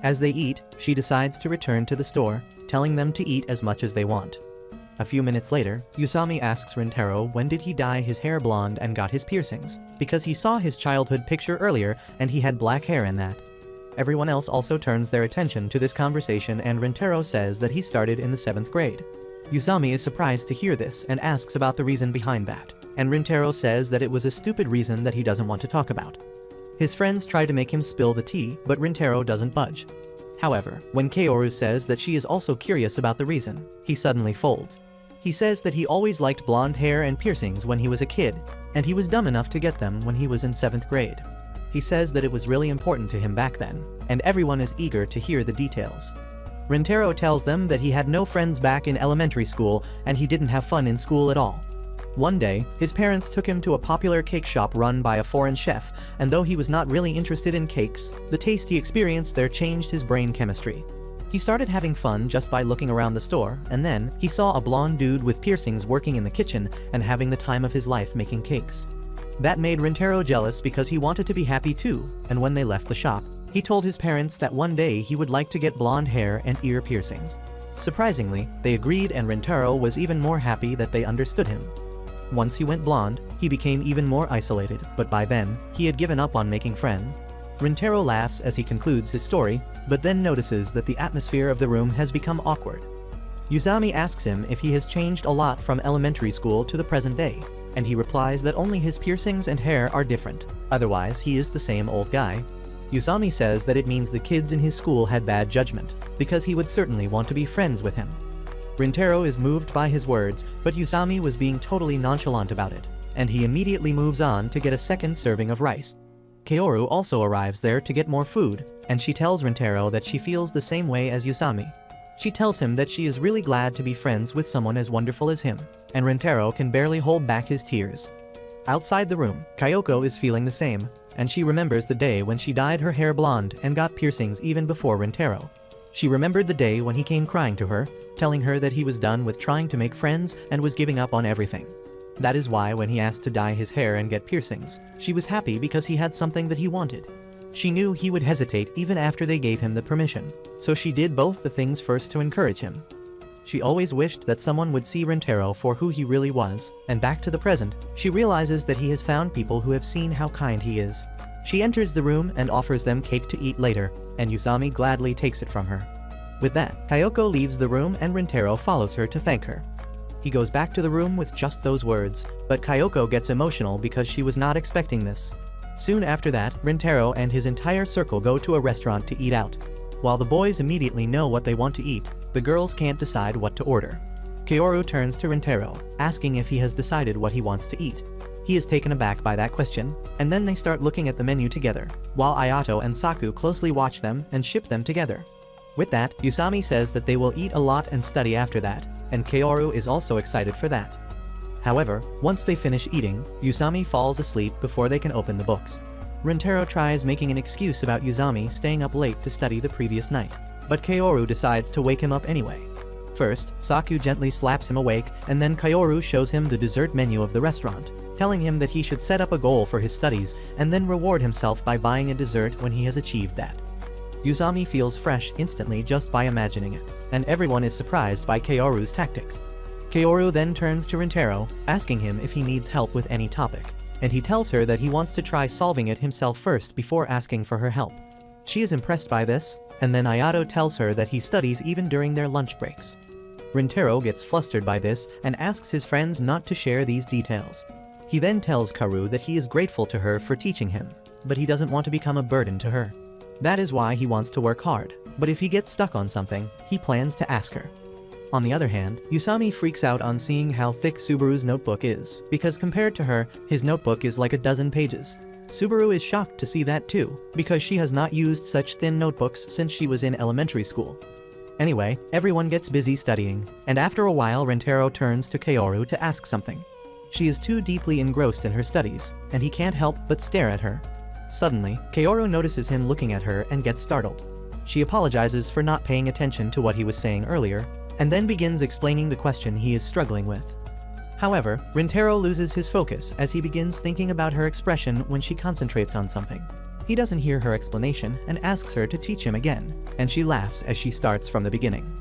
As they eat, she decides to return to the store, telling them to eat as much as they want. A few minutes later, Usami asks Rintaro when did he dye his hair blonde and got his piercings, because he saw his childhood picture earlier and he had black hair in that. Everyone else also turns their attention to this conversation, and Rintaro says that he started in the 7th grade. Usami is surprised to hear this and asks about the reason behind that, and Rintaro says that it was a stupid reason that he doesn't want to talk about. His friends try to make him spill the tea, but Rintaro doesn't budge. However, when Kaoru says that she is also curious about the reason, he suddenly folds. He says that he always liked blonde hair and piercings when he was a kid, and he was dumb enough to get them when he was in 7th grade. He says that it was really important to him back then, and everyone is eager to hear the details. Rintaro tells them that he had no friends back in elementary school and he didn't have fun in school at all. One day, his parents took him to a popular cake shop run by a foreign chef, and though he was not really interested in cakes, the taste he experienced there changed his brain chemistry. He started having fun just by looking around the store, and then he saw a blonde dude with piercings working in the kitchen and having the time of his life making cakes. That made Rintaro jealous because he wanted to be happy too, and when they left the shop, he told his parents that one day he would like to get blonde hair and ear piercings. Surprisingly, they agreed, and Rintaro was even more happy that they understood him. Once he went blonde, he became even more isolated, but by then, he had given up on making friends. Rintaro laughs as he concludes his story, but then notices that the atmosphere of the room has become awkward. Usami asks him if he has changed a lot from elementary school to the present day, and he replies that only his piercings and hair are different, otherwise he is the same old guy. Usami says that it means the kids in his school had bad judgment, because he would certainly want to be friends with him. Rintaro is moved by his words, but Usami was being totally nonchalant about it, and he immediately moves on to get a second serving of rice. Kaoru also arrives there to get more food, and she tells Rintaro that she feels the same way as Usami. She tells him that she is really glad to be friends with someone as wonderful as him, and Rintaro can barely hold back his tears. Outside the room, Kayoko is feeling the same, and she remembers the day when she dyed her hair blonde and got piercings even before Rintaro. She remembered the day when he came crying to her, telling her that he was done with trying to make friends and was giving up on everything. That is why when he asked to dye his hair and get piercings, she was happy because he had something that he wanted. She knew he would hesitate even after they gave him the permission, so she did both the things first to encourage him. She always wished that someone would see Rintaro for who he really was, and back to the present, she realizes that he has found people who have seen how kind he is. She enters the room and offers them cake to eat later, and Usami gladly takes it from her. With that, Kayoko leaves the room and Rintaro follows her to thank her. He goes back to the room with just those words, but Kayoko gets emotional because she was not expecting this. Soon after that, Rintaro and his entire circle go to a restaurant to eat out. While the boys immediately know what they want to eat, the girls can't decide what to order. Kaoru turns to Rintaro, asking if he has decided what he wants to eat. He is taken aback by that question, and then they start looking at the menu together, while Ayato and Saku closely watch them and ship them together. With that, Usami says that they will eat a lot and study after that, and Kaoru is also excited for that. However, once they finish eating, Usami falls asleep before they can open the books. Rintaro tries making an excuse about Usami staying up late to study the previous night, but Kaoru decides to wake him up anyway. First, Saku gently slaps him awake, and then Kaoru shows him the dessert menu of the restaurant, telling him that he should set up a goal for his studies and then reward himself by buying a dessert when he has achieved that. Usami feels fresh instantly just by imagining it, and everyone is surprised by Kaoru's tactics. Kaoru then turns to Rintaro, asking him if he needs help with any topic, and he tells her that he wants to try solving it himself first before asking for her help. She is impressed by this, and then Ayato tells her that he studies even during their lunch breaks. Rintaro gets flustered by this and asks his friends not to share these details. He then tells Kaoru that he is grateful to her for teaching him, but he doesn't want to become a burden to her. That is why he wants to work hard, but if he gets stuck on something, he plans to ask her. On the other hand, Yusami freaks out on seeing how thick Subaru's notebook is, because compared to her, his notebook is like a dozen pages. Subaru is shocked to see that too, because she has not used such thin notebooks since she was in elementary school. Anyway, everyone gets busy studying, and after a while Rintaro turns to Kaoru to ask something. She is too deeply engrossed in her studies, and he can't help but stare at her. Suddenly, Kaoru notices him looking at her and gets startled. She apologizes for not paying attention to what he was saying earlier, and then begins explaining the question he is struggling with. However, Rintaro loses his focus as he begins thinking about her expression when she concentrates on something. He doesn't hear her explanation and asks her to teach him again, and she laughs as she starts from the beginning.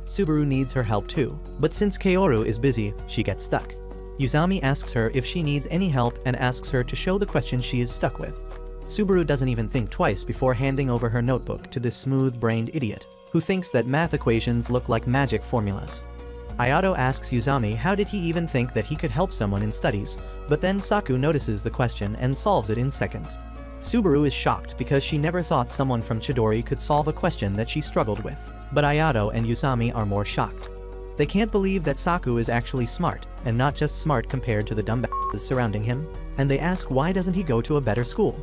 Subaru needs her help too, but since Kaoru is busy, she gets stuck. Yuzami asks her if she needs any help and asks her to show the question she is stuck with. Subaru doesn't even think twice before handing over her notebook to this smooth-brained idiot, who thinks that math equations look like magic formulas. Ayato asks Yuzami how did he even think that he could help someone in studies, but then Saku notices the question and solves it in seconds. Subaru is shocked because she never thought someone from Chidori could solve a question that she struggled with, but Ayato and Yuzami are more shocked. They can't believe that Saku is actually smart, and not just smart compared to the dumbbasses surrounding him, and they ask why doesn't he go to a better school.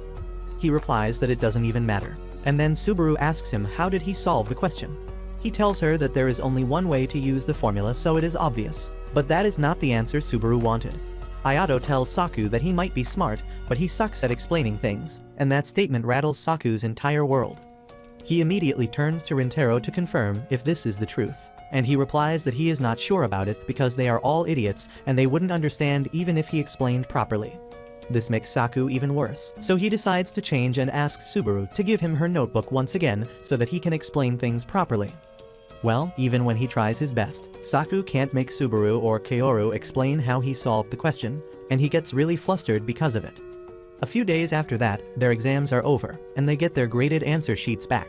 He replies that it doesn't even matter, and then Subaru asks him how did he solve the question. He tells her that there is only one way to use the formula, so it is obvious, but that is not the answer Subaru wanted. Ayato tells Saku that he might be smart, but he sucks at explaining things, and that statement rattles Saku's entire world. He immediately turns to Rintaro to confirm if this is the truth, and he replies that he is not sure about it because they are all idiots and they wouldn't understand even if he explained properly. This makes Saku even worse, so he decides to change and asks Subaru to give him her notebook once again so that he can explain things properly. Well, even when he tries his best, Saku can't make Subaru or Kaoru explain how he solved the question, and he gets really flustered because of it. A few days after that, their exams are over, and they get their graded answer sheets back.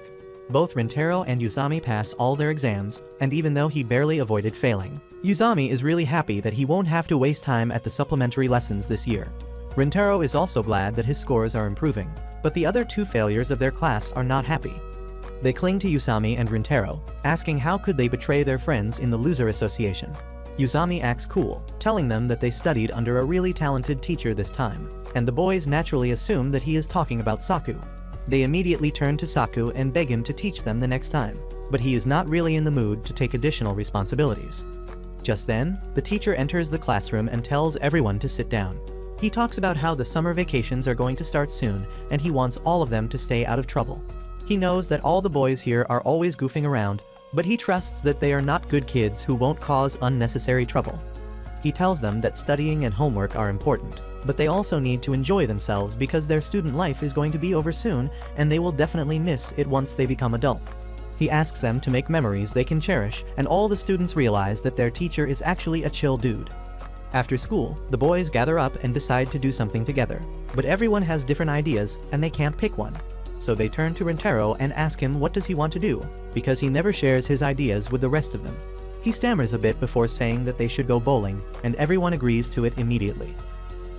Both Rintaro and Yuzami pass all their exams, and even though he barely avoided failing, Yuzami is really happy that he won't have to waste time at the supplementary lessons this year. Rintaro is also glad that his scores are improving, but the other two failures of their class are not happy. They cling to Yuzami and Rintaro, asking how could they betray their friends in the loser association. Yuzami acts cool, telling them that they studied under a really talented teacher this time, and the boys naturally assume that he is talking about Saku. They immediately turn to Saku and beg him to teach them the next time, but he is not really in the mood to take additional responsibilities. Just then, the teacher enters the classroom and tells everyone to sit down. He talks about how the summer vacations are going to start soon, and he wants all of them to stay out of trouble. He knows that all the boys here are always goofing around, but he trusts that they are not good kids who won't cause unnecessary trouble. He tells them that studying and homework are important, but they also need to enjoy themselves because their student life is going to be over soon and they will definitely miss it once they become adult. He asks them to make memories they can cherish, and all the students realize that their teacher is actually a chill dude. After school, the boys gather up and decide to do something together, but everyone has different ideas and they can't pick one. So they turn to Rintaro and ask him what does he want to do, because he never shares his ideas with the rest of them. He stammers a bit before saying that they should go bowling, and everyone agrees to it immediately.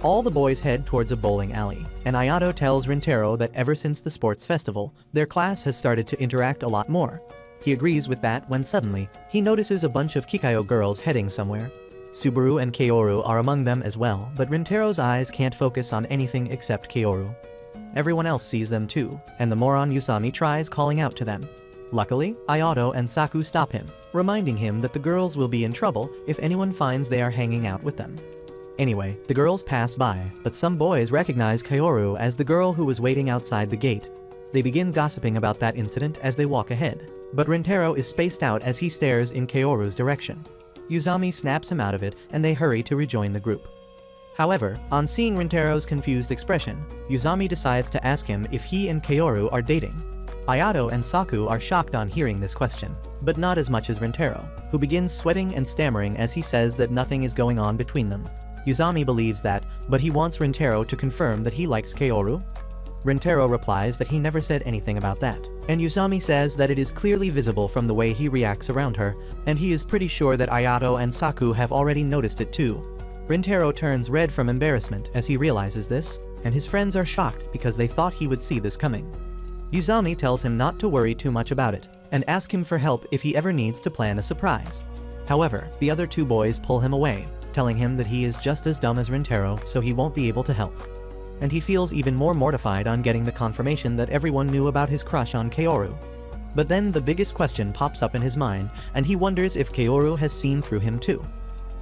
All the boys head towards a bowling alley, and Ayato tells Rintaro that ever since the sports festival, their class has started to interact a lot more. He agrees with that when suddenly, he notices a bunch of Kikayo girls heading somewhere. Subaru and Kaoru are among them as well, but Rintaro's eyes can't focus on anything except Kaoru. Everyone else sees them too, and the moron Yuzami tries calling out to them. Luckily, Ayato and Saku stop him, reminding him that the girls will be in trouble if anyone finds they are hanging out with them. Anyway, the girls pass by, but some boys recognize Kaoru as the girl who was waiting outside the gate. They begin gossiping about that incident as they walk ahead, but Rintaro is spaced out as he stares in Kaoru's direction. Yuzami snaps him out of it, and they hurry to rejoin the group. However, on seeing Rintaro's confused expression, Yuzami decides to ask him if he and Kaoru are dating. Ayato and Saku are shocked on hearing this question, but not as much as Rintaro, who begins sweating and stammering as he says that nothing is going on between them. Yuzami believes that, but he wants Rintaro to confirm that he likes Kaoru. Rintaro replies that he never said anything about that, and Yuzami says that it is clearly visible from the way he reacts around her, and he is pretty sure that Ayato and Saku have already noticed it too. Rintaro turns red from embarrassment as he realizes this, and his friends are shocked because they thought he would see this coming. Yuzami tells him not to worry too much about it, and asks him for help if he ever needs to plan a surprise. However, the other two boys pull him away, telling him that he is just as dumb as Rintaro, so he won't be able to help. And he feels even more mortified on getting the confirmation that everyone knew about his crush on Kaoru. But then the biggest question pops up in his mind, and he wonders if Kaoru has seen through him too.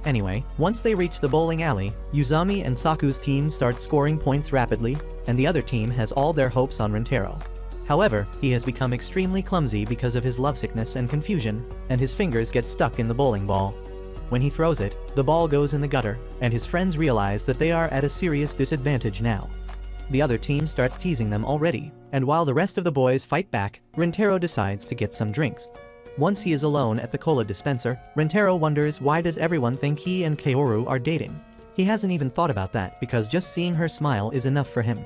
Anyway, once they reach the bowling alley, Yuzami and Saku's team start scoring points rapidly, and the other team has all their hopes on Rintaro. However, he has become extremely clumsy because of his lovesickness and confusion, and his fingers get stuck in the bowling ball. When he throws it, the ball goes in the gutter, and his friends realize that they are at a serious disadvantage now. The other team starts teasing them already, and while the rest of the boys fight back, Rintaro decides to get some drinks. Once he is alone at the cola dispenser, Rintaro wonders why does everyone think he and Kaoru are dating. He hasn't even thought about that because just seeing her smile is enough for him.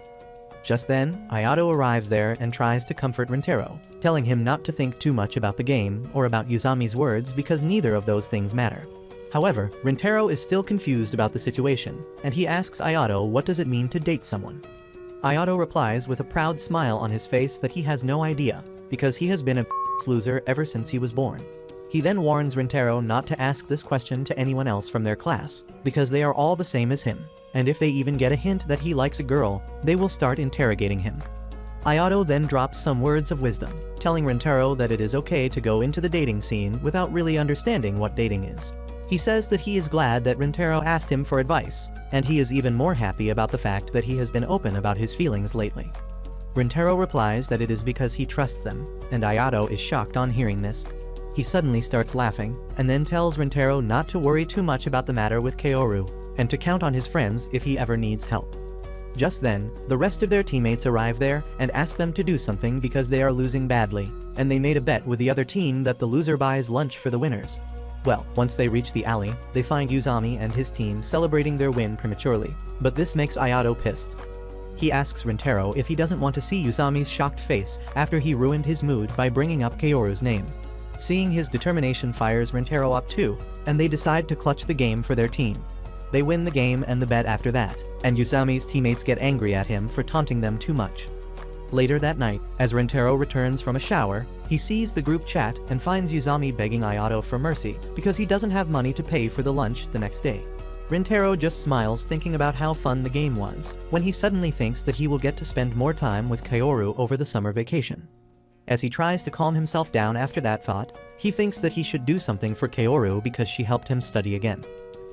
Just then, Ayato arrives there and tries to comfort Rintaro, telling him not to think too much about the game or about Yuzami's words because neither of those things matter. However, Rintaro is still confused about the situation, and he asks Ayato what does it mean to date someone. Ayato replies with a proud smile on his face that he has no idea, because he has been a loser ever since he was born. He then warns Rintaro not to ask this question to anyone else from their class, because they are all the same as him, and if they even get a hint that he likes a girl, they will start interrogating him. Ayato then drops some words of wisdom, telling Rintaro that it is okay to go into the dating scene without really understanding what dating is. He says that he is glad that Rintaro asked him for advice, and he is even more happy about the fact that he has been open about his feelings lately. Rintaro replies that it is because he trusts them, and Ayato is shocked on hearing this. He suddenly starts laughing, and then tells Rintaro not to worry too much about the matter with Kaoru, and to count on his friends if he ever needs help. Just then, the rest of their teammates arrive there and ask them to do something because they are losing badly, and they made a bet with the other team that the loser buys lunch for the winners. Well, once they reach the alley, they find Yuzami and his team celebrating their win prematurely, but this makes Ayato pissed. He asks Rintaro if he doesn't want to see Yuzami's shocked face after he ruined his mood by bringing up Kaoru's name. Seeing his determination fires Rintaro up too, and they decide to clutch the game for their team. They win the game and the bet after that, and Yuzami's teammates get angry at him for taunting them too much. Later that night, as Rintaro returns from a shower, he sees the group chat and finds Yuzami begging Ayato for mercy because he doesn't have money to pay for the lunch the next day. Rintaro just smiles thinking about how fun the game was, when he suddenly thinks that he will get to spend more time with Kaoru over the summer vacation. As he tries to calm himself down after that thought, he thinks that he should do something for Kaoru because she helped him study again.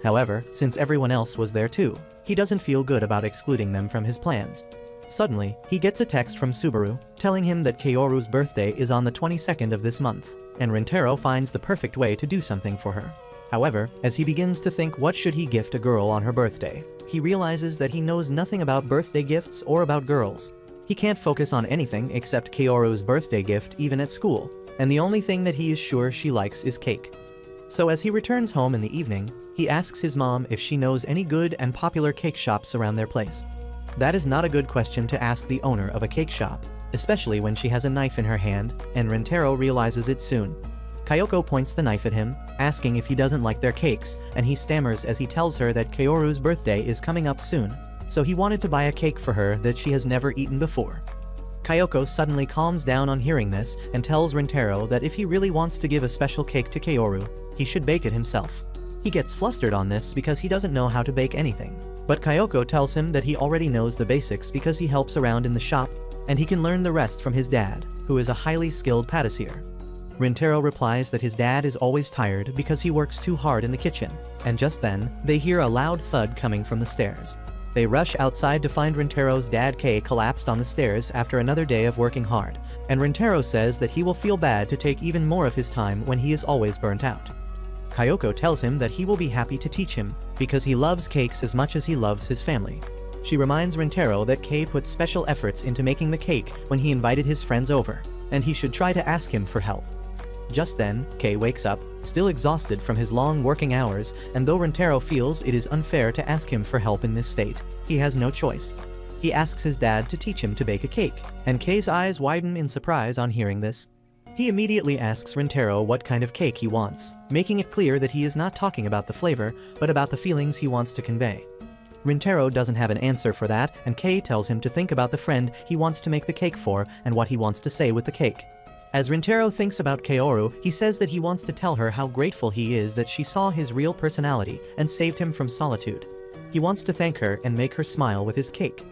However, since everyone else was there too, he doesn't feel good about excluding them from his plans. Suddenly, he gets a text from Subaru, telling him that Kaoru's birthday is on the 22nd of this month, and Rintaro finds the perfect way to do something for her. However, as he begins to think what should he gift a girl on her birthday, he realizes that he knows nothing about birthday gifts or about girls. He can't focus on anything except Kaoru's birthday gift even at school, and the only thing that he is sure she likes is cake. So as he returns home in the evening, he asks his mom if she knows any good and popular cake shops around their place. That is not a good question to ask the owner of a cake shop, especially when she has a knife in her hand, and Rintaro realizes it soon. Kayoko points the knife at him, asking if he doesn't like their cakes, and he stammers as he tells her that Kaoru's birthday is coming up soon, so he wanted to buy a cake for her that she has never eaten before. Kayoko suddenly calms down on hearing this and tells Rintaro that if he really wants to give a special cake to Kaoru, he should bake it himself. He gets flustered on this because he doesn't know how to bake anything, but Kayoko tells him that he already knows the basics because he helps around in the shop, and he can learn the rest from his dad, who is a highly skilled patissier. Rintaro replies that his dad is always tired because he works too hard in the kitchen, and just then, they hear a loud thud coming from the stairs. They rush outside to find Rintaro's dad Kei collapsed on the stairs after another day of working hard, and Rintaro says that he will feel bad to take even more of his time when he is always burnt out. Kayoko tells him that he will be happy to teach him, because he loves cakes as much as he loves his family. She reminds Rintaro that Kei put special efforts into making the cake when he invited his friends over, and he should try to ask him for help. Just then, Kei wakes up, still exhausted from his long working hours, and though Rintaro feels it is unfair to ask him for help in this state, he has no choice. He asks his dad to teach him to bake a cake, and Kei's eyes widen in surprise on hearing this. He immediately asks Rintaro what kind of cake he wants, making it clear that he is not talking about the flavor, but about the feelings he wants to convey. Rintaro doesn't have an answer for that, and Kei tells him to think about the friend he wants to make the cake for and what he wants to say with the cake. As Rintaro thinks about Kaoru, he says that he wants to tell her how grateful he is that she saw his real personality and saved him from solitude. He wants to thank her and make her smile with his cake.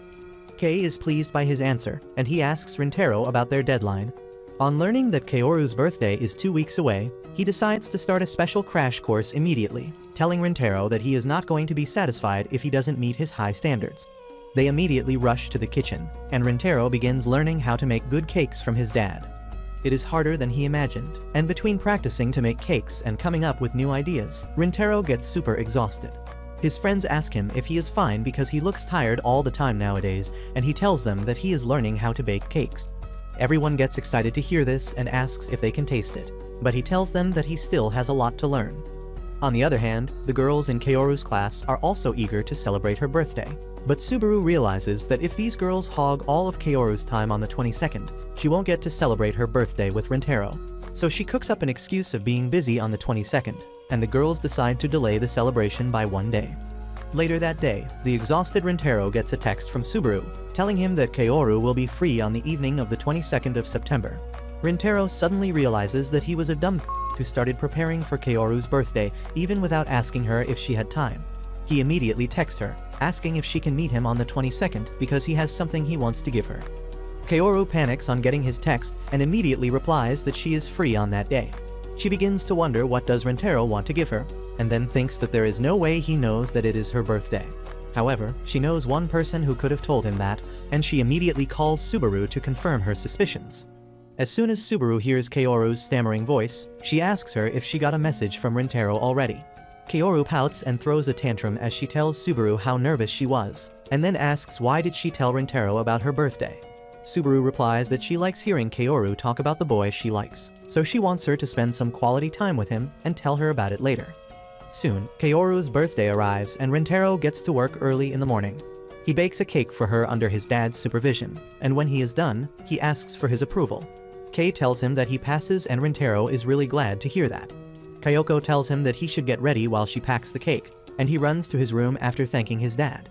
Kei is pleased by his answer, and he asks Rintaro about their deadline. On learning that Kaoru's birthday is 2 weeks away, he decides to start a special crash course immediately, telling Rintaro that he is not going to be satisfied if he doesn't meet his high standards. They immediately rush to the kitchen, and Rintaro begins learning how to make good cakes from his dad. It is harder than he imagined, and between practicing to make cakes and coming up with new ideas, Rintaro gets super exhausted. His friends ask him if he is fine because he looks tired all the time nowadays, and he tells them that he is learning how to bake cakes. Everyone gets excited to hear this and asks if they can taste it, but he tells them that he still has a lot to learn. On the other hand, the girls in Kaoru's class are also eager to celebrate her birthday. But Subaru realizes that if these girls hog all of Kaoru's time on the 22nd, she won't get to celebrate her birthday with Rintaro. So she cooks up an excuse of being busy on the 22nd, and the girls decide to delay the celebration by 1 day. Later that day, the exhausted Rintaro gets a text from Subaru, telling him that Kaoru will be free on the evening of the 22nd of September. Rintaro suddenly realizes that he was a dumb who started preparing for Kaoru's birthday even without asking her if she had time. He immediately texts her, asking if she can meet him on the 22nd because he has something he wants to give her. Kaoru panics on getting his text and immediately replies that she is free on that day. She begins to wonder what does Rintaro want to give her, and then thinks that there is no way he knows that it is her birthday. However, she knows one person who could have told him that, and she immediately calls Subaru to confirm her suspicions. As soon as Subaru hears Kaoru's stammering voice, she asks her if she got a message from Rintaro already. Kaoru pouts and throws a tantrum as she tells Subaru how nervous she was, and then asks why did she tell Rintaro about her birthday. Subaru replies that she likes hearing Kaoru talk about the boy she likes, so she wants her to spend some quality time with him and tell her about it later. Soon, Kaoru's birthday arrives and Rintaro gets to work early in the morning. He bakes a cake for her under his dad's supervision, and when he is done, he asks for his approval. Kei tells him that he passes and Rintaro is really glad to hear that. Kayoko tells him that he should get ready while she packs the cake, and he runs to his room after thanking his dad.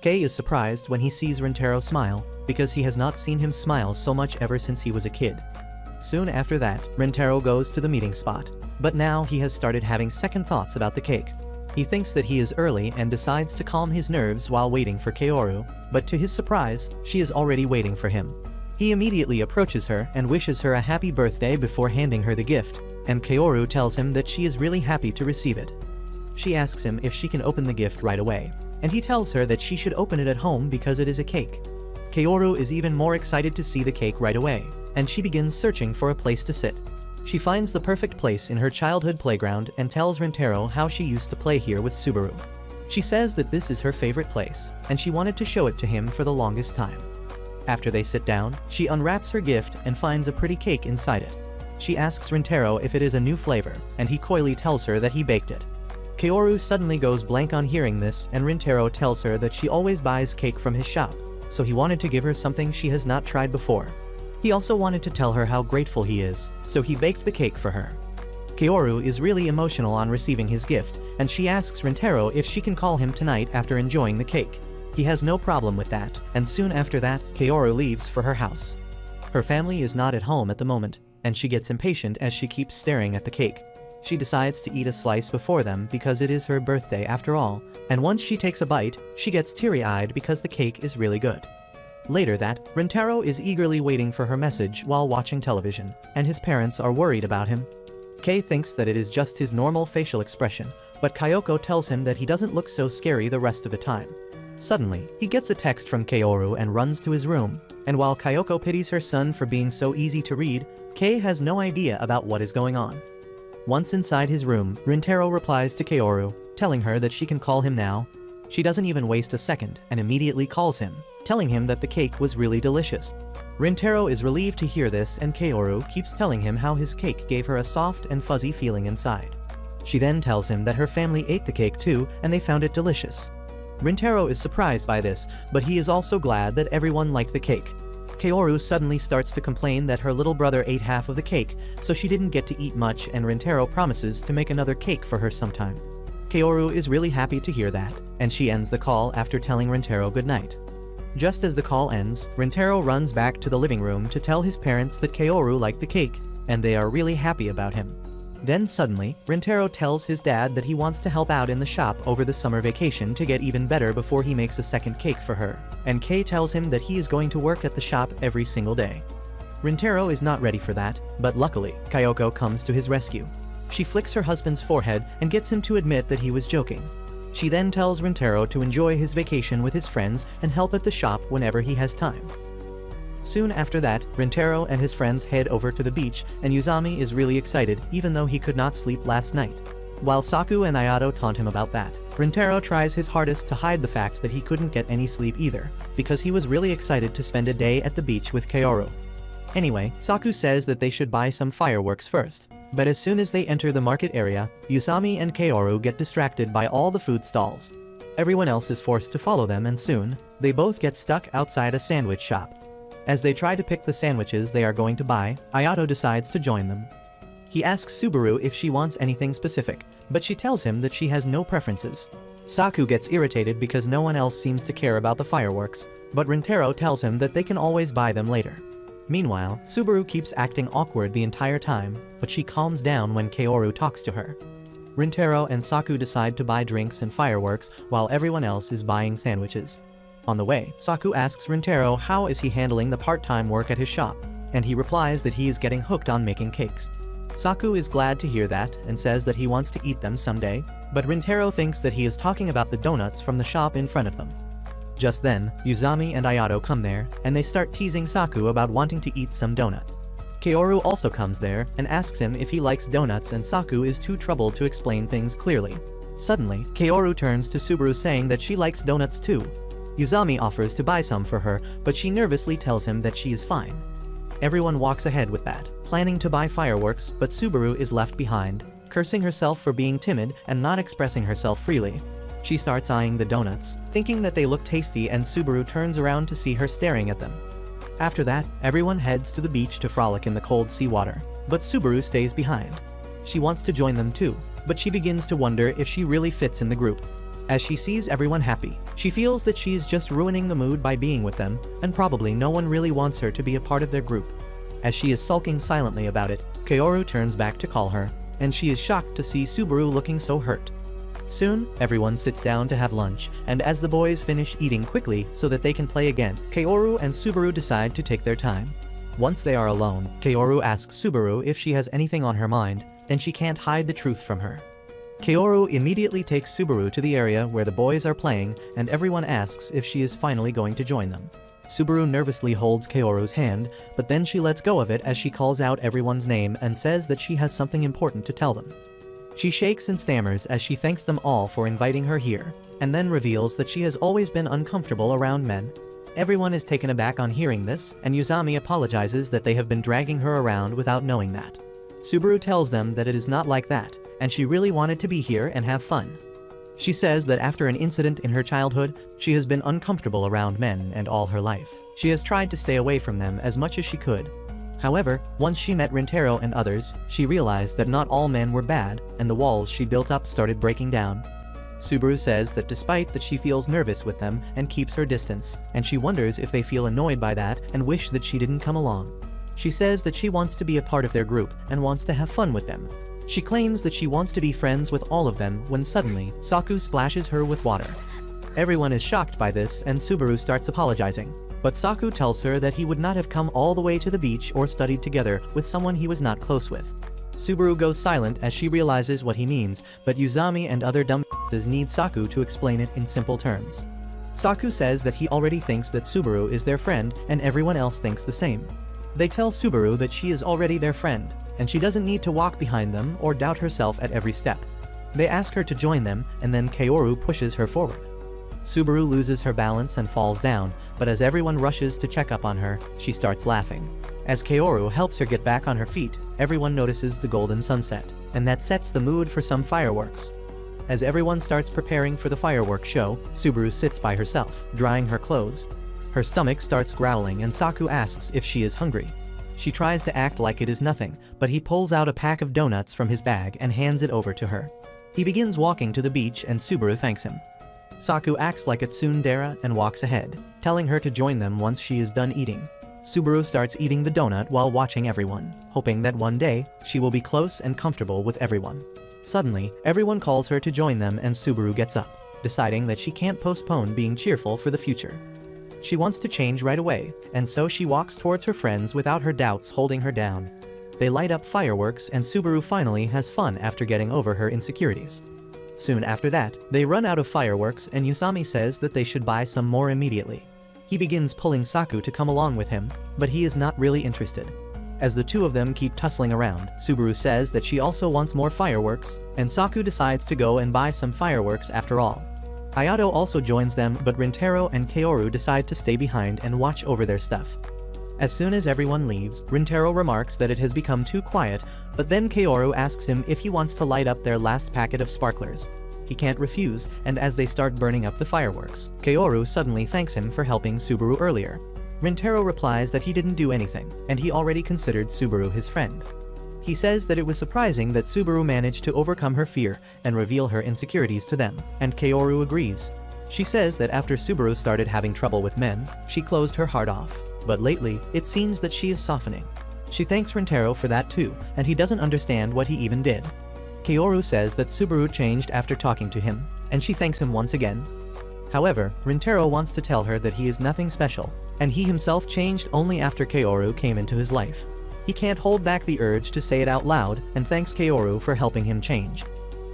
Kei is surprised when he sees Rintaro smile, because he has not seen him smile so much ever since he was a kid. Soon after that, Rintaro goes to the meeting spot, but now he has started having second thoughts about the cake. He thinks that he is early and decides to calm his nerves while waiting for Kaoru, but to his surprise, she is already waiting for him. He immediately approaches her and wishes her a happy birthday before handing her the gift, and Kaoru tells him that she is really happy to receive it. She asks him if she can open the gift right away, and he tells her that she should open it at home because it is a cake. Kaoru is even more excited to see the cake right away, and she begins searching for a place to sit. She finds the perfect place in her childhood playground and tells Rintaro how she used to play here with Subaru. She says that this is her favorite place, and she wanted to show it to him for the longest time. After they sit down, she unwraps her gift and finds a pretty cake inside it. She asks Rintaro if it is a new flavor, and he coyly tells her that he baked it. Kaoru suddenly goes blank on hearing this, and Rintaro tells her that she always buys cake from his shop, so he wanted to give her something she has not tried before. He also wanted to tell her how grateful he is, so he baked the cake for her. Kaoru is really emotional on receiving his gift, and she asks Rintaro if she can call him tonight after enjoying the cake. He has no problem with that, and soon after that, Kaoru leaves for her house. Her family is not at home at the moment, and she gets impatient as she keeps staring at the cake. She decides to eat a slice before them because it is her birthday after all, and once she takes a bite, she gets teary-eyed because the cake is really good. Later that, Rintaro is eagerly waiting for her message while watching television, and his parents are worried about him. Kei thinks that it is just his normal facial expression, but Kayoko tells him that he doesn't look so scary the rest of the time. Suddenly, he gets a text from Kaoru and runs to his room, and while Kayoko pities her son for being so easy to read, Kei has no idea about what is going on. Once inside his room, Rintaro replies to Kaoru, telling her that she can call him now. She doesn't even waste a second and immediately calls him, telling him that the cake was really delicious. Rintaro is relieved to hear this, and Kaoru keeps telling him how his cake gave her a soft and fuzzy feeling inside. She then tells him that her family ate the cake too and they found it delicious. Rintaro is surprised by this, but he is also glad that everyone liked the cake. Kaoru suddenly starts to complain that her little brother ate half of the cake, so she didn't get to eat much, and Rintaro promises to make another cake for her sometime. Kaoru is really happy to hear that, and she ends the call after telling Rintaro goodnight. Just as the call ends, Rintaro runs back to the living room to tell his parents that Kaoru liked the cake, and they are really happy about him. Then suddenly, Rintaro tells his dad that he wants to help out in the shop over the summer vacation to get even better before he makes a second cake for her, and Kei tells him that he is going to work at the shop every single day. Rintaro is not ready for that, but luckily, Kayoko comes to his rescue. She flicks her husband's forehead and gets him to admit that he was joking. She then tells Rintaro to enjoy his vacation with his friends and help at the shop whenever he has time. Soon after that, Rintaro and his friends head over to the beach, and Yuzami is really excited even though he could not sleep last night. While Saku and Ayato taunt him about that, Rintaro tries his hardest to hide the fact that he couldn't get any sleep either, because he was really excited to spend a day at the beach with Kaoru. Anyway, Saku says that they should buy some fireworks first, but as soon as they enter the market area, Yuzami and Kaoru get distracted by all the food stalls. Everyone else is forced to follow them, and soon, they both get stuck outside a sandwich shop. As they try to pick the sandwiches they are going to buy, Ayato decides to join them. He asks Subaru if she wants anything specific, but she tells him that she has no preferences. Saku gets irritated because no one else seems to care about the fireworks, but Rintaro tells him that they can always buy them later. Meanwhile, Subaru keeps acting awkward the entire time, but she calms down when Kaoru talks to her. Rintaro and Saku decide to buy drinks and fireworks while everyone else is buying sandwiches. On the way, Saku asks Rintaro how is he handling the part-time work at his shop, and he replies that he is getting hooked on making cakes. Saku is glad to hear that and says that he wants to eat them someday, but Rintaro thinks that he is talking about the donuts from the shop in front of them. Just then, Yuzami and Ayato come there, and they start teasing Saku about wanting to eat some donuts. Kaoru also comes there and asks him if he likes donuts, and Saku is too troubled to explain things clearly. Suddenly, Kaoru turns to Subaru saying that she likes donuts too. Yuzami offers to buy some for her, but she nervously tells him that she is fine. Everyone walks ahead with that, planning to buy fireworks, but Subaru is left behind, cursing herself for being timid and not expressing herself freely. She starts eyeing the donuts, thinking that they look tasty, and Subaru turns around to see her staring at them. After that, everyone heads to the beach to frolic in the cold seawater, but Subaru stays behind. She wants to join them too, but she begins to wonder if she really fits in the group. As she sees everyone happy, she feels that she is just ruining the mood by being with them, and probably no one really wants her to be a part of their group. As she is sulking silently about it, Kaoru turns back to call her, and she is shocked to see Subaru looking so hurt. Soon, everyone sits down to have lunch, and as the boys finish eating quickly so that they can play again, Kaoru and Subaru decide to take their time. Once they are alone, Kaoru asks Subaru if she has anything on her mind, and she can't hide the truth from her. Kaoru immediately takes Subaru to the area where the boys are playing, and everyone asks if she is finally going to join them. Subaru nervously holds Kaoru's hand, but then she lets go of it as she calls out everyone's name and says that she has something important to tell them. She shakes and stammers as she thanks them all for inviting her here, and then reveals that she has always been uncomfortable around men. Everyone is taken aback on hearing this, and Yuzami apologizes that they have been dragging her around without knowing that. Subaru tells them that it is not like that, and she really wanted to be here and have fun. She says that after an incident in her childhood, she has been uncomfortable around men, and all her life, she has tried to stay away from them as much as she could. However, once she met Rintaro and others, she realized that not all men were bad, and the walls she built up started breaking down. Subaru says that despite that she feels nervous with them and keeps her distance, and she wonders if they feel annoyed by that and wish that she didn't come along. She says that she wants to be a part of their group and wants to have fun with them. She claims that she wants to be friends with all of them when suddenly, Saku splashes her with water. Everyone is shocked by this, and Subaru starts apologizing. But Saku tells her that he would not have come all the way to the beach or studied together with someone he was not close with. Subaru goes silent as she realizes what he means, but Yuzami and other dumb need Saku to explain it in simple terms. Saku says that he already thinks that Subaru is their friend, and everyone else thinks the same. They tell Subaru that she is already their friend, and she doesn't need to walk behind them or doubt herself at every step. They ask her to join them, and then Kaoru pushes her forward. Subaru loses her balance and falls down, but as everyone rushes to check up on her, she starts laughing. As Kaoru helps her get back on her feet, everyone notices the golden sunset, and that sets the mood for some fireworks. As everyone starts preparing for the fireworks show, Subaru sits by herself, drying her clothes. Her stomach starts growling, and Saku asks if she is hungry. She tries to act like it is nothing, but he pulls out a pack of donuts from his bag and hands it over to her. He begins walking to the beach, and Subaru thanks him. Saku acts like a tsundere and walks ahead, telling her to join them once she is done eating. Subaru starts eating the donut while watching everyone, hoping that one day, she will be close and comfortable with everyone. Suddenly, everyone calls her to join them and Subaru gets up, deciding that she can't postpone being cheerful for the future. She wants to change right away, and so she walks towards her friends without her doubts holding her down. They light up fireworks and Subaru finally has fun after getting over her insecurities. Soon after that, they run out of fireworks and Yusami says that they should buy some more immediately. He begins pulling Saku to come along with him, but he is not really interested. As the two of them keep tussling around, Subaru says that she also wants more fireworks, and Saku decides to go and buy some fireworks after all. Ayato also joins them, but Rintaro and Kaoru decide to stay behind and watch over their stuff. As soon as everyone leaves, Rintaro remarks that it has become too quiet, but then Kaoru asks him if he wants to light up their last packet of sparklers. He can't refuse, and as they start burning up the fireworks, Kaoru suddenly thanks him for helping Subaru earlier. Rintaro replies that he didn't do anything, and he already considered Subaru his friend. He says that it was surprising that Subaru managed to overcome her fear and reveal her insecurities to them, and Kaoru agrees. She says that after Subaru started having trouble with men, she closed her heart off. But lately, it seems that she is softening. She thanks Rintaro for that too, and he doesn't understand what he even did. Kaoru says that Subaru changed after talking to him, and she thanks him once again. However, Rintaro wants to tell her that he is nothing special, and he himself changed only after Kaoru came into his life. He can't hold back the urge to say it out loud and thanks Kaoru for helping him change.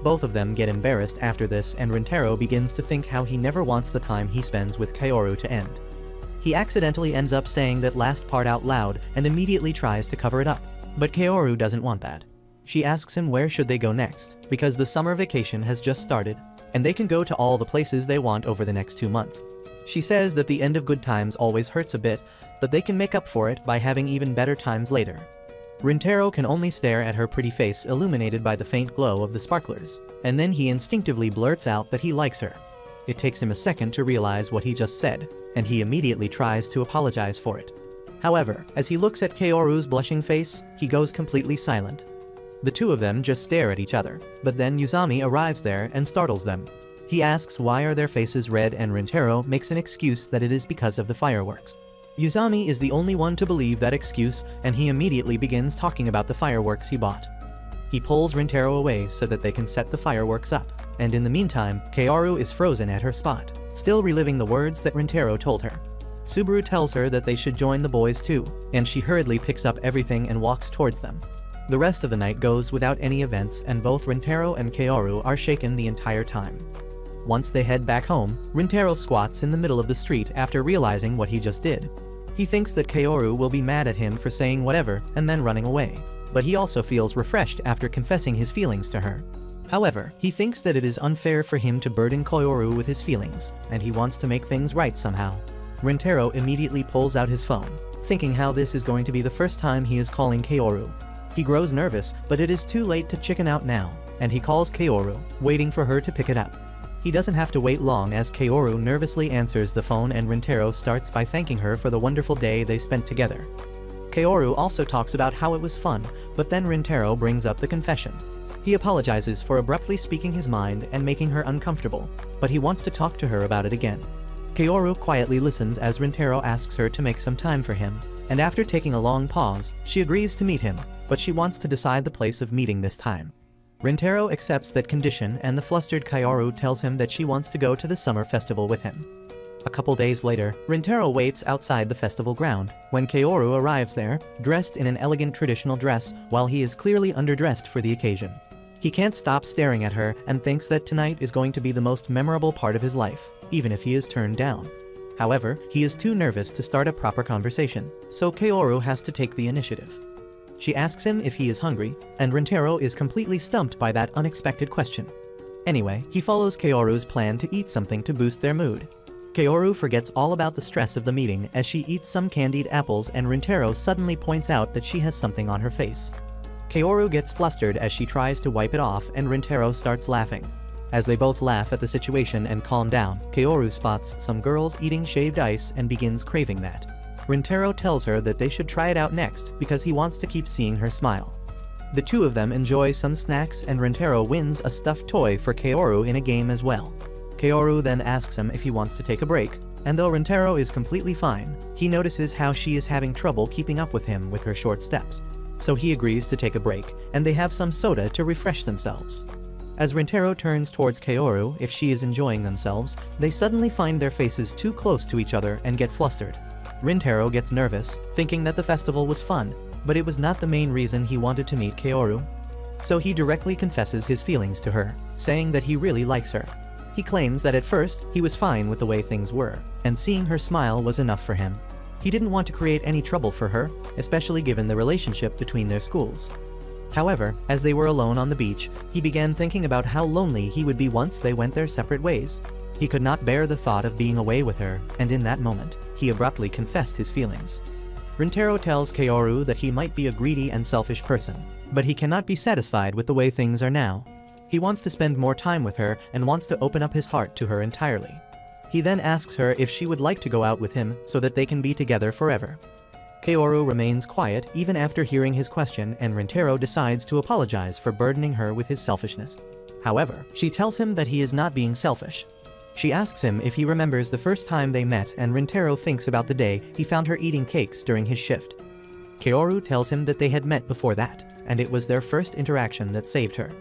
Both of them get embarrassed after this and Rintaro begins to think how he never wants the time he spends with Kaoru to end. He accidentally ends up saying that last part out loud and immediately tries to cover it up. But Kaoru doesn't want that. She asks him where should they go next, because the summer vacation has just started, and they can go to all the places they want over the next 2 months. She says that the end of good times always hurts a bit, but they can make up for it by having even better times later. Rintaro can only stare at her pretty face illuminated by the faint glow of the sparklers, and then he instinctively blurts out that he likes her. It takes him a second to realize what he just said, and he immediately tries to apologize for it. However, as he looks at Kaoru's blushing face, he goes completely silent. The two of them just stare at each other, but then Yuzami arrives there and startles them. He asks why are their faces red and Rintaro makes an excuse that it is because of the fireworks. Yuzami is the only one to believe that excuse and he immediately begins talking about the fireworks he bought. He pulls Rintaro away so that they can set the fireworks up, and in the meantime, Kaoru is frozen at her spot, still reliving the words that Rintaro told her. Subaru tells her that they should join the boys too, and she hurriedly picks up everything and walks towards them. The rest of the night goes without any events and both Rintaro and Kaoru are shaken the entire time. Once they head back home, Rintaro squats in the middle of the street after realizing what he just did. He thinks that Kaoru will be mad at him for saying whatever and then running away, but he also feels refreshed after confessing his feelings to her. However, he thinks that it is unfair for him to burden Kaoru with his feelings, and he wants to make things right somehow. Rintaro immediately pulls out his phone, thinking how this is going to be the first time he is calling Kaoru. He grows nervous, but it is too late to chicken out now, and he calls Kaoru, waiting for her to pick it up. He doesn't have to wait long as Kaoru nervously answers the phone and Rintaro starts by thanking her for the wonderful day they spent together. Kaoru also talks about how it was fun, but then Rintaro brings up the confession. He apologizes for abruptly speaking his mind and making her uncomfortable, but he wants to talk to her about it again. Kaoru quietly listens as Rintaro asks her to make some time for him, and after taking a long pause, she agrees to meet him, but she wants to decide the place of meeting this time. Rintaro accepts that condition and the flustered Kaoru tells him that she wants to go to the summer festival with him. A couple days later, Rintaro waits outside the festival ground, when Kaoru arrives there, dressed in an elegant traditional dress while he is clearly underdressed for the occasion. He can't stop staring at her and thinks that tonight is going to be the most memorable part of his life, even if he is turned down. However, he is too nervous to start a proper conversation, so Kaoru has to take the initiative. She asks him if he is hungry, and Rintaro is completely stumped by that unexpected question. Anyway, he follows Kaoru's plan to eat something to boost their mood. Kaoru forgets all about the stress of the meeting as she eats some candied apples and Rintaro suddenly points out that she has something on her face. Kaoru gets flustered as she tries to wipe it off and Rintaro starts laughing. As they both laugh at the situation and calm down, Kaoru spots some girls eating shaved ice and begins craving that. Rintaro tells her that they should try it out next because he wants to keep seeing her smile. The two of them enjoy some snacks and Rintaro wins a stuffed toy for Kaoru in a game as well. Kaoru then asks him if he wants to take a break, and though Rintaro is completely fine, he notices how she is having trouble keeping up with him with her short steps. So he agrees to take a break, and they have some soda to refresh themselves. As Rintaro turns towards Kaoru if she is enjoying themselves, they suddenly find their faces too close to each other and get flustered. Rintaro gets nervous, thinking that the festival was fun, but it was not the main reason he wanted to meet Kaoru. So he directly confesses his feelings to her, saying that he really likes her. He claims that at first, he was fine with the way things were, and seeing her smile was enough for him. He didn't want to create any trouble for her, especially given the relationship between their schools. However, as they were alone on the beach, he began thinking about how lonely he would be once they went their separate ways. He could not bear the thought of being away with her, and in that moment, he abruptly confessed his feelings. Rintaro tells Kaoru that he might be a greedy and selfish person, but he cannot be satisfied with the way things are now. He wants to spend more time with her and wants to open up his heart to her entirely. He then asks her if she would like to go out with him so that they can be together forever. Kaoru remains quiet even after hearing his question, and Rintaro decides to apologize for burdening her with his selfishness. However, she tells him that he is not being selfish. She asks him if he remembers the first time they met, and Rintaro thinks about the day he found her eating cakes during his shift. Kaoru tells him that they had met before that, and it was their first interaction that saved her.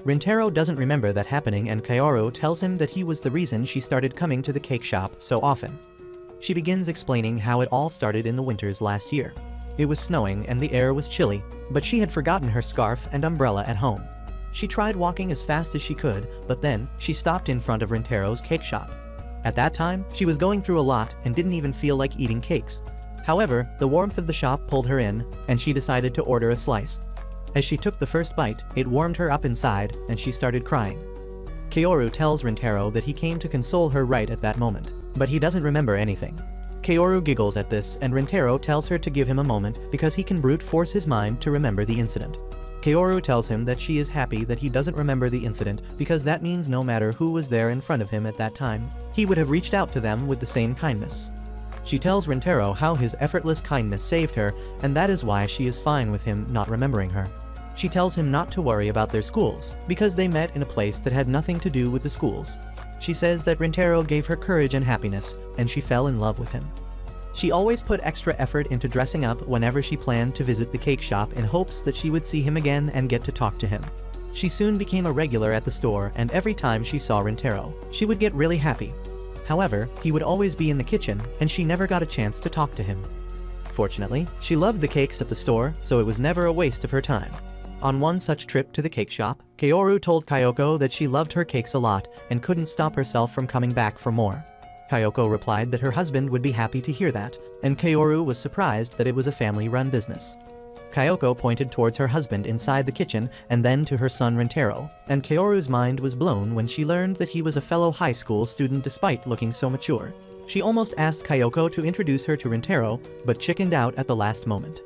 Rintaro doesn't remember that happening, and Kaoru tells him that he was the reason she started coming to the cake shop so often. She begins explaining how it all started in the winters last year. It was snowing and the air was chilly, but she had forgotten her scarf and umbrella at home. She tried walking as fast as she could, but then she stopped in front of Rintaro's cake shop. At that time, she was going through a lot and didn't even feel like eating cakes. However, the warmth of the shop pulled her in, and she decided to order a slice. As she took the first bite, it warmed her up inside, and she started crying. Kaoru tells Rintaro that he came to console her right at that moment, but he doesn't remember anything. Kaoru giggles at this, and Rintaro tells her to give him a moment because he can brute force his mind to remember the incident. Kaoru tells him that she is happy that he doesn't remember the incident because that means no matter who was there in front of him at that time, he would have reached out to them with the same kindness. She tells Rintaro how his effortless kindness saved her, and that is why she is fine with him not remembering her. She tells him not to worry about their schools, because they met in a place that had nothing to do with the schools. She says that Rintaro gave her courage and happiness, and she fell in love with him. She always put extra effort into dressing up whenever she planned to visit the cake shop in hopes that she would see him again and get to talk to him. She soon became a regular at the store, and every time she saw Rintaro, she would get really happy. However, he would always be in the kitchen, and she never got a chance to talk to him. Fortunately, she loved the cakes at the store, so it was never a waste of her time. On one such trip to the cake shop, Kaoru told Kyoko that she loved her cakes a lot and couldn't stop herself from coming back for more. Kyoko replied that her husband would be happy to hear that, and Kaoru was surprised that it was a family-run business. Kyoko pointed towards her husband inside the kitchen and then to her son Rintaro, and Kaoru's mind was blown when she learned that he was a fellow high school student despite looking so mature. She almost asked Kyoko to introduce her to Rintaro, but chickened out at the last moment.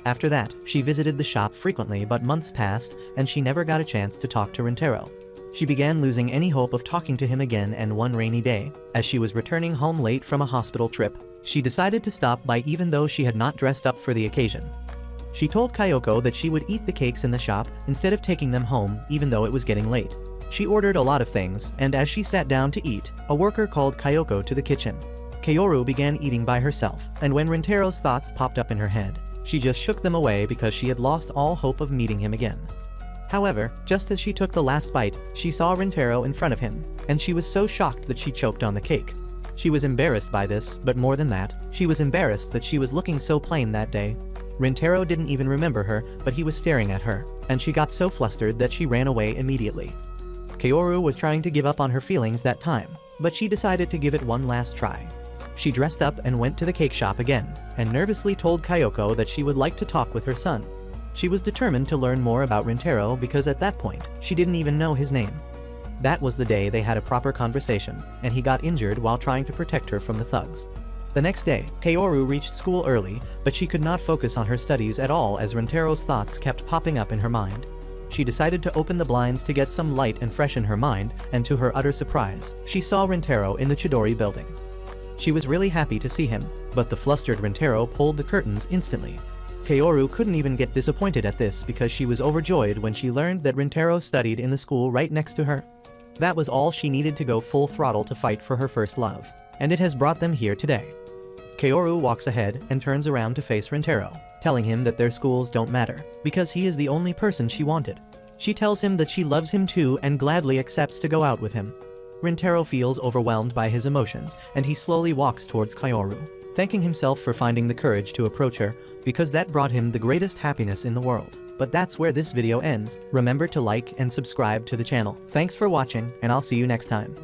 After that, she visited the shop frequently, but months passed, and she never got a chance to talk to Rintaro. She began losing any hope of talking to him again, and one rainy day, as she was returning home late from a hospital trip, she decided to stop by even though she had not dressed up for the occasion. She told Kyoko that she would eat the cakes in the shop instead of taking them home even though it was getting late. She ordered a lot of things, and as she sat down to eat, a worker called Kyoko to the kitchen. Kaoru began eating by herself, and when Rintaro's thoughts popped up in her head, she just shook them away because she had lost all hope of meeting him again. However, just as she took the last bite, she saw Rintaro in front of him, and she was so shocked that she choked on the cake. She was embarrassed by this, but more than that, she was embarrassed that she was looking so plain that day. Rintaro didn't even remember her, but he was staring at her, and she got so flustered that she ran away immediately. Kaoru was trying to give up on her feelings that time, but she decided to give it one last try. She dressed up and went to the cake shop again, and nervously told Kyoko that she would like to talk with her son. She was determined to learn more about Rintaro because at that point, she didn't even know his name. That was the day they had a proper conversation, and he got injured while trying to protect her from the thugs. The next day, Kaoru reached school early, but she could not focus on her studies at all as Rintaro's thoughts kept popping up in her mind. She decided to open the blinds to get some light and freshen her mind, and to her utter surprise, she saw Rintaro in the Chidori building. She was really happy to see him, but the flustered Rintaro pulled the curtains instantly. Kaoru couldn't even get disappointed at this because she was overjoyed when she learned that Rintaro studied in the school right next to her. That was all she needed to go full throttle to fight for her first love. And it has brought them here today. Kaoru walks ahead and turns around to face Rintaro, telling him that their schools don't matter, because he is the only person she wanted. She tells him that she loves him too and gladly accepts to go out with him. Rintaro feels overwhelmed by his emotions, and he slowly walks towards Kaoru, thanking himself for finding the courage to approach her, because that brought him the greatest happiness in the world. But that's where this video ends. Remember to like and subscribe to the channel. Thanks for watching, and I'll see you next time.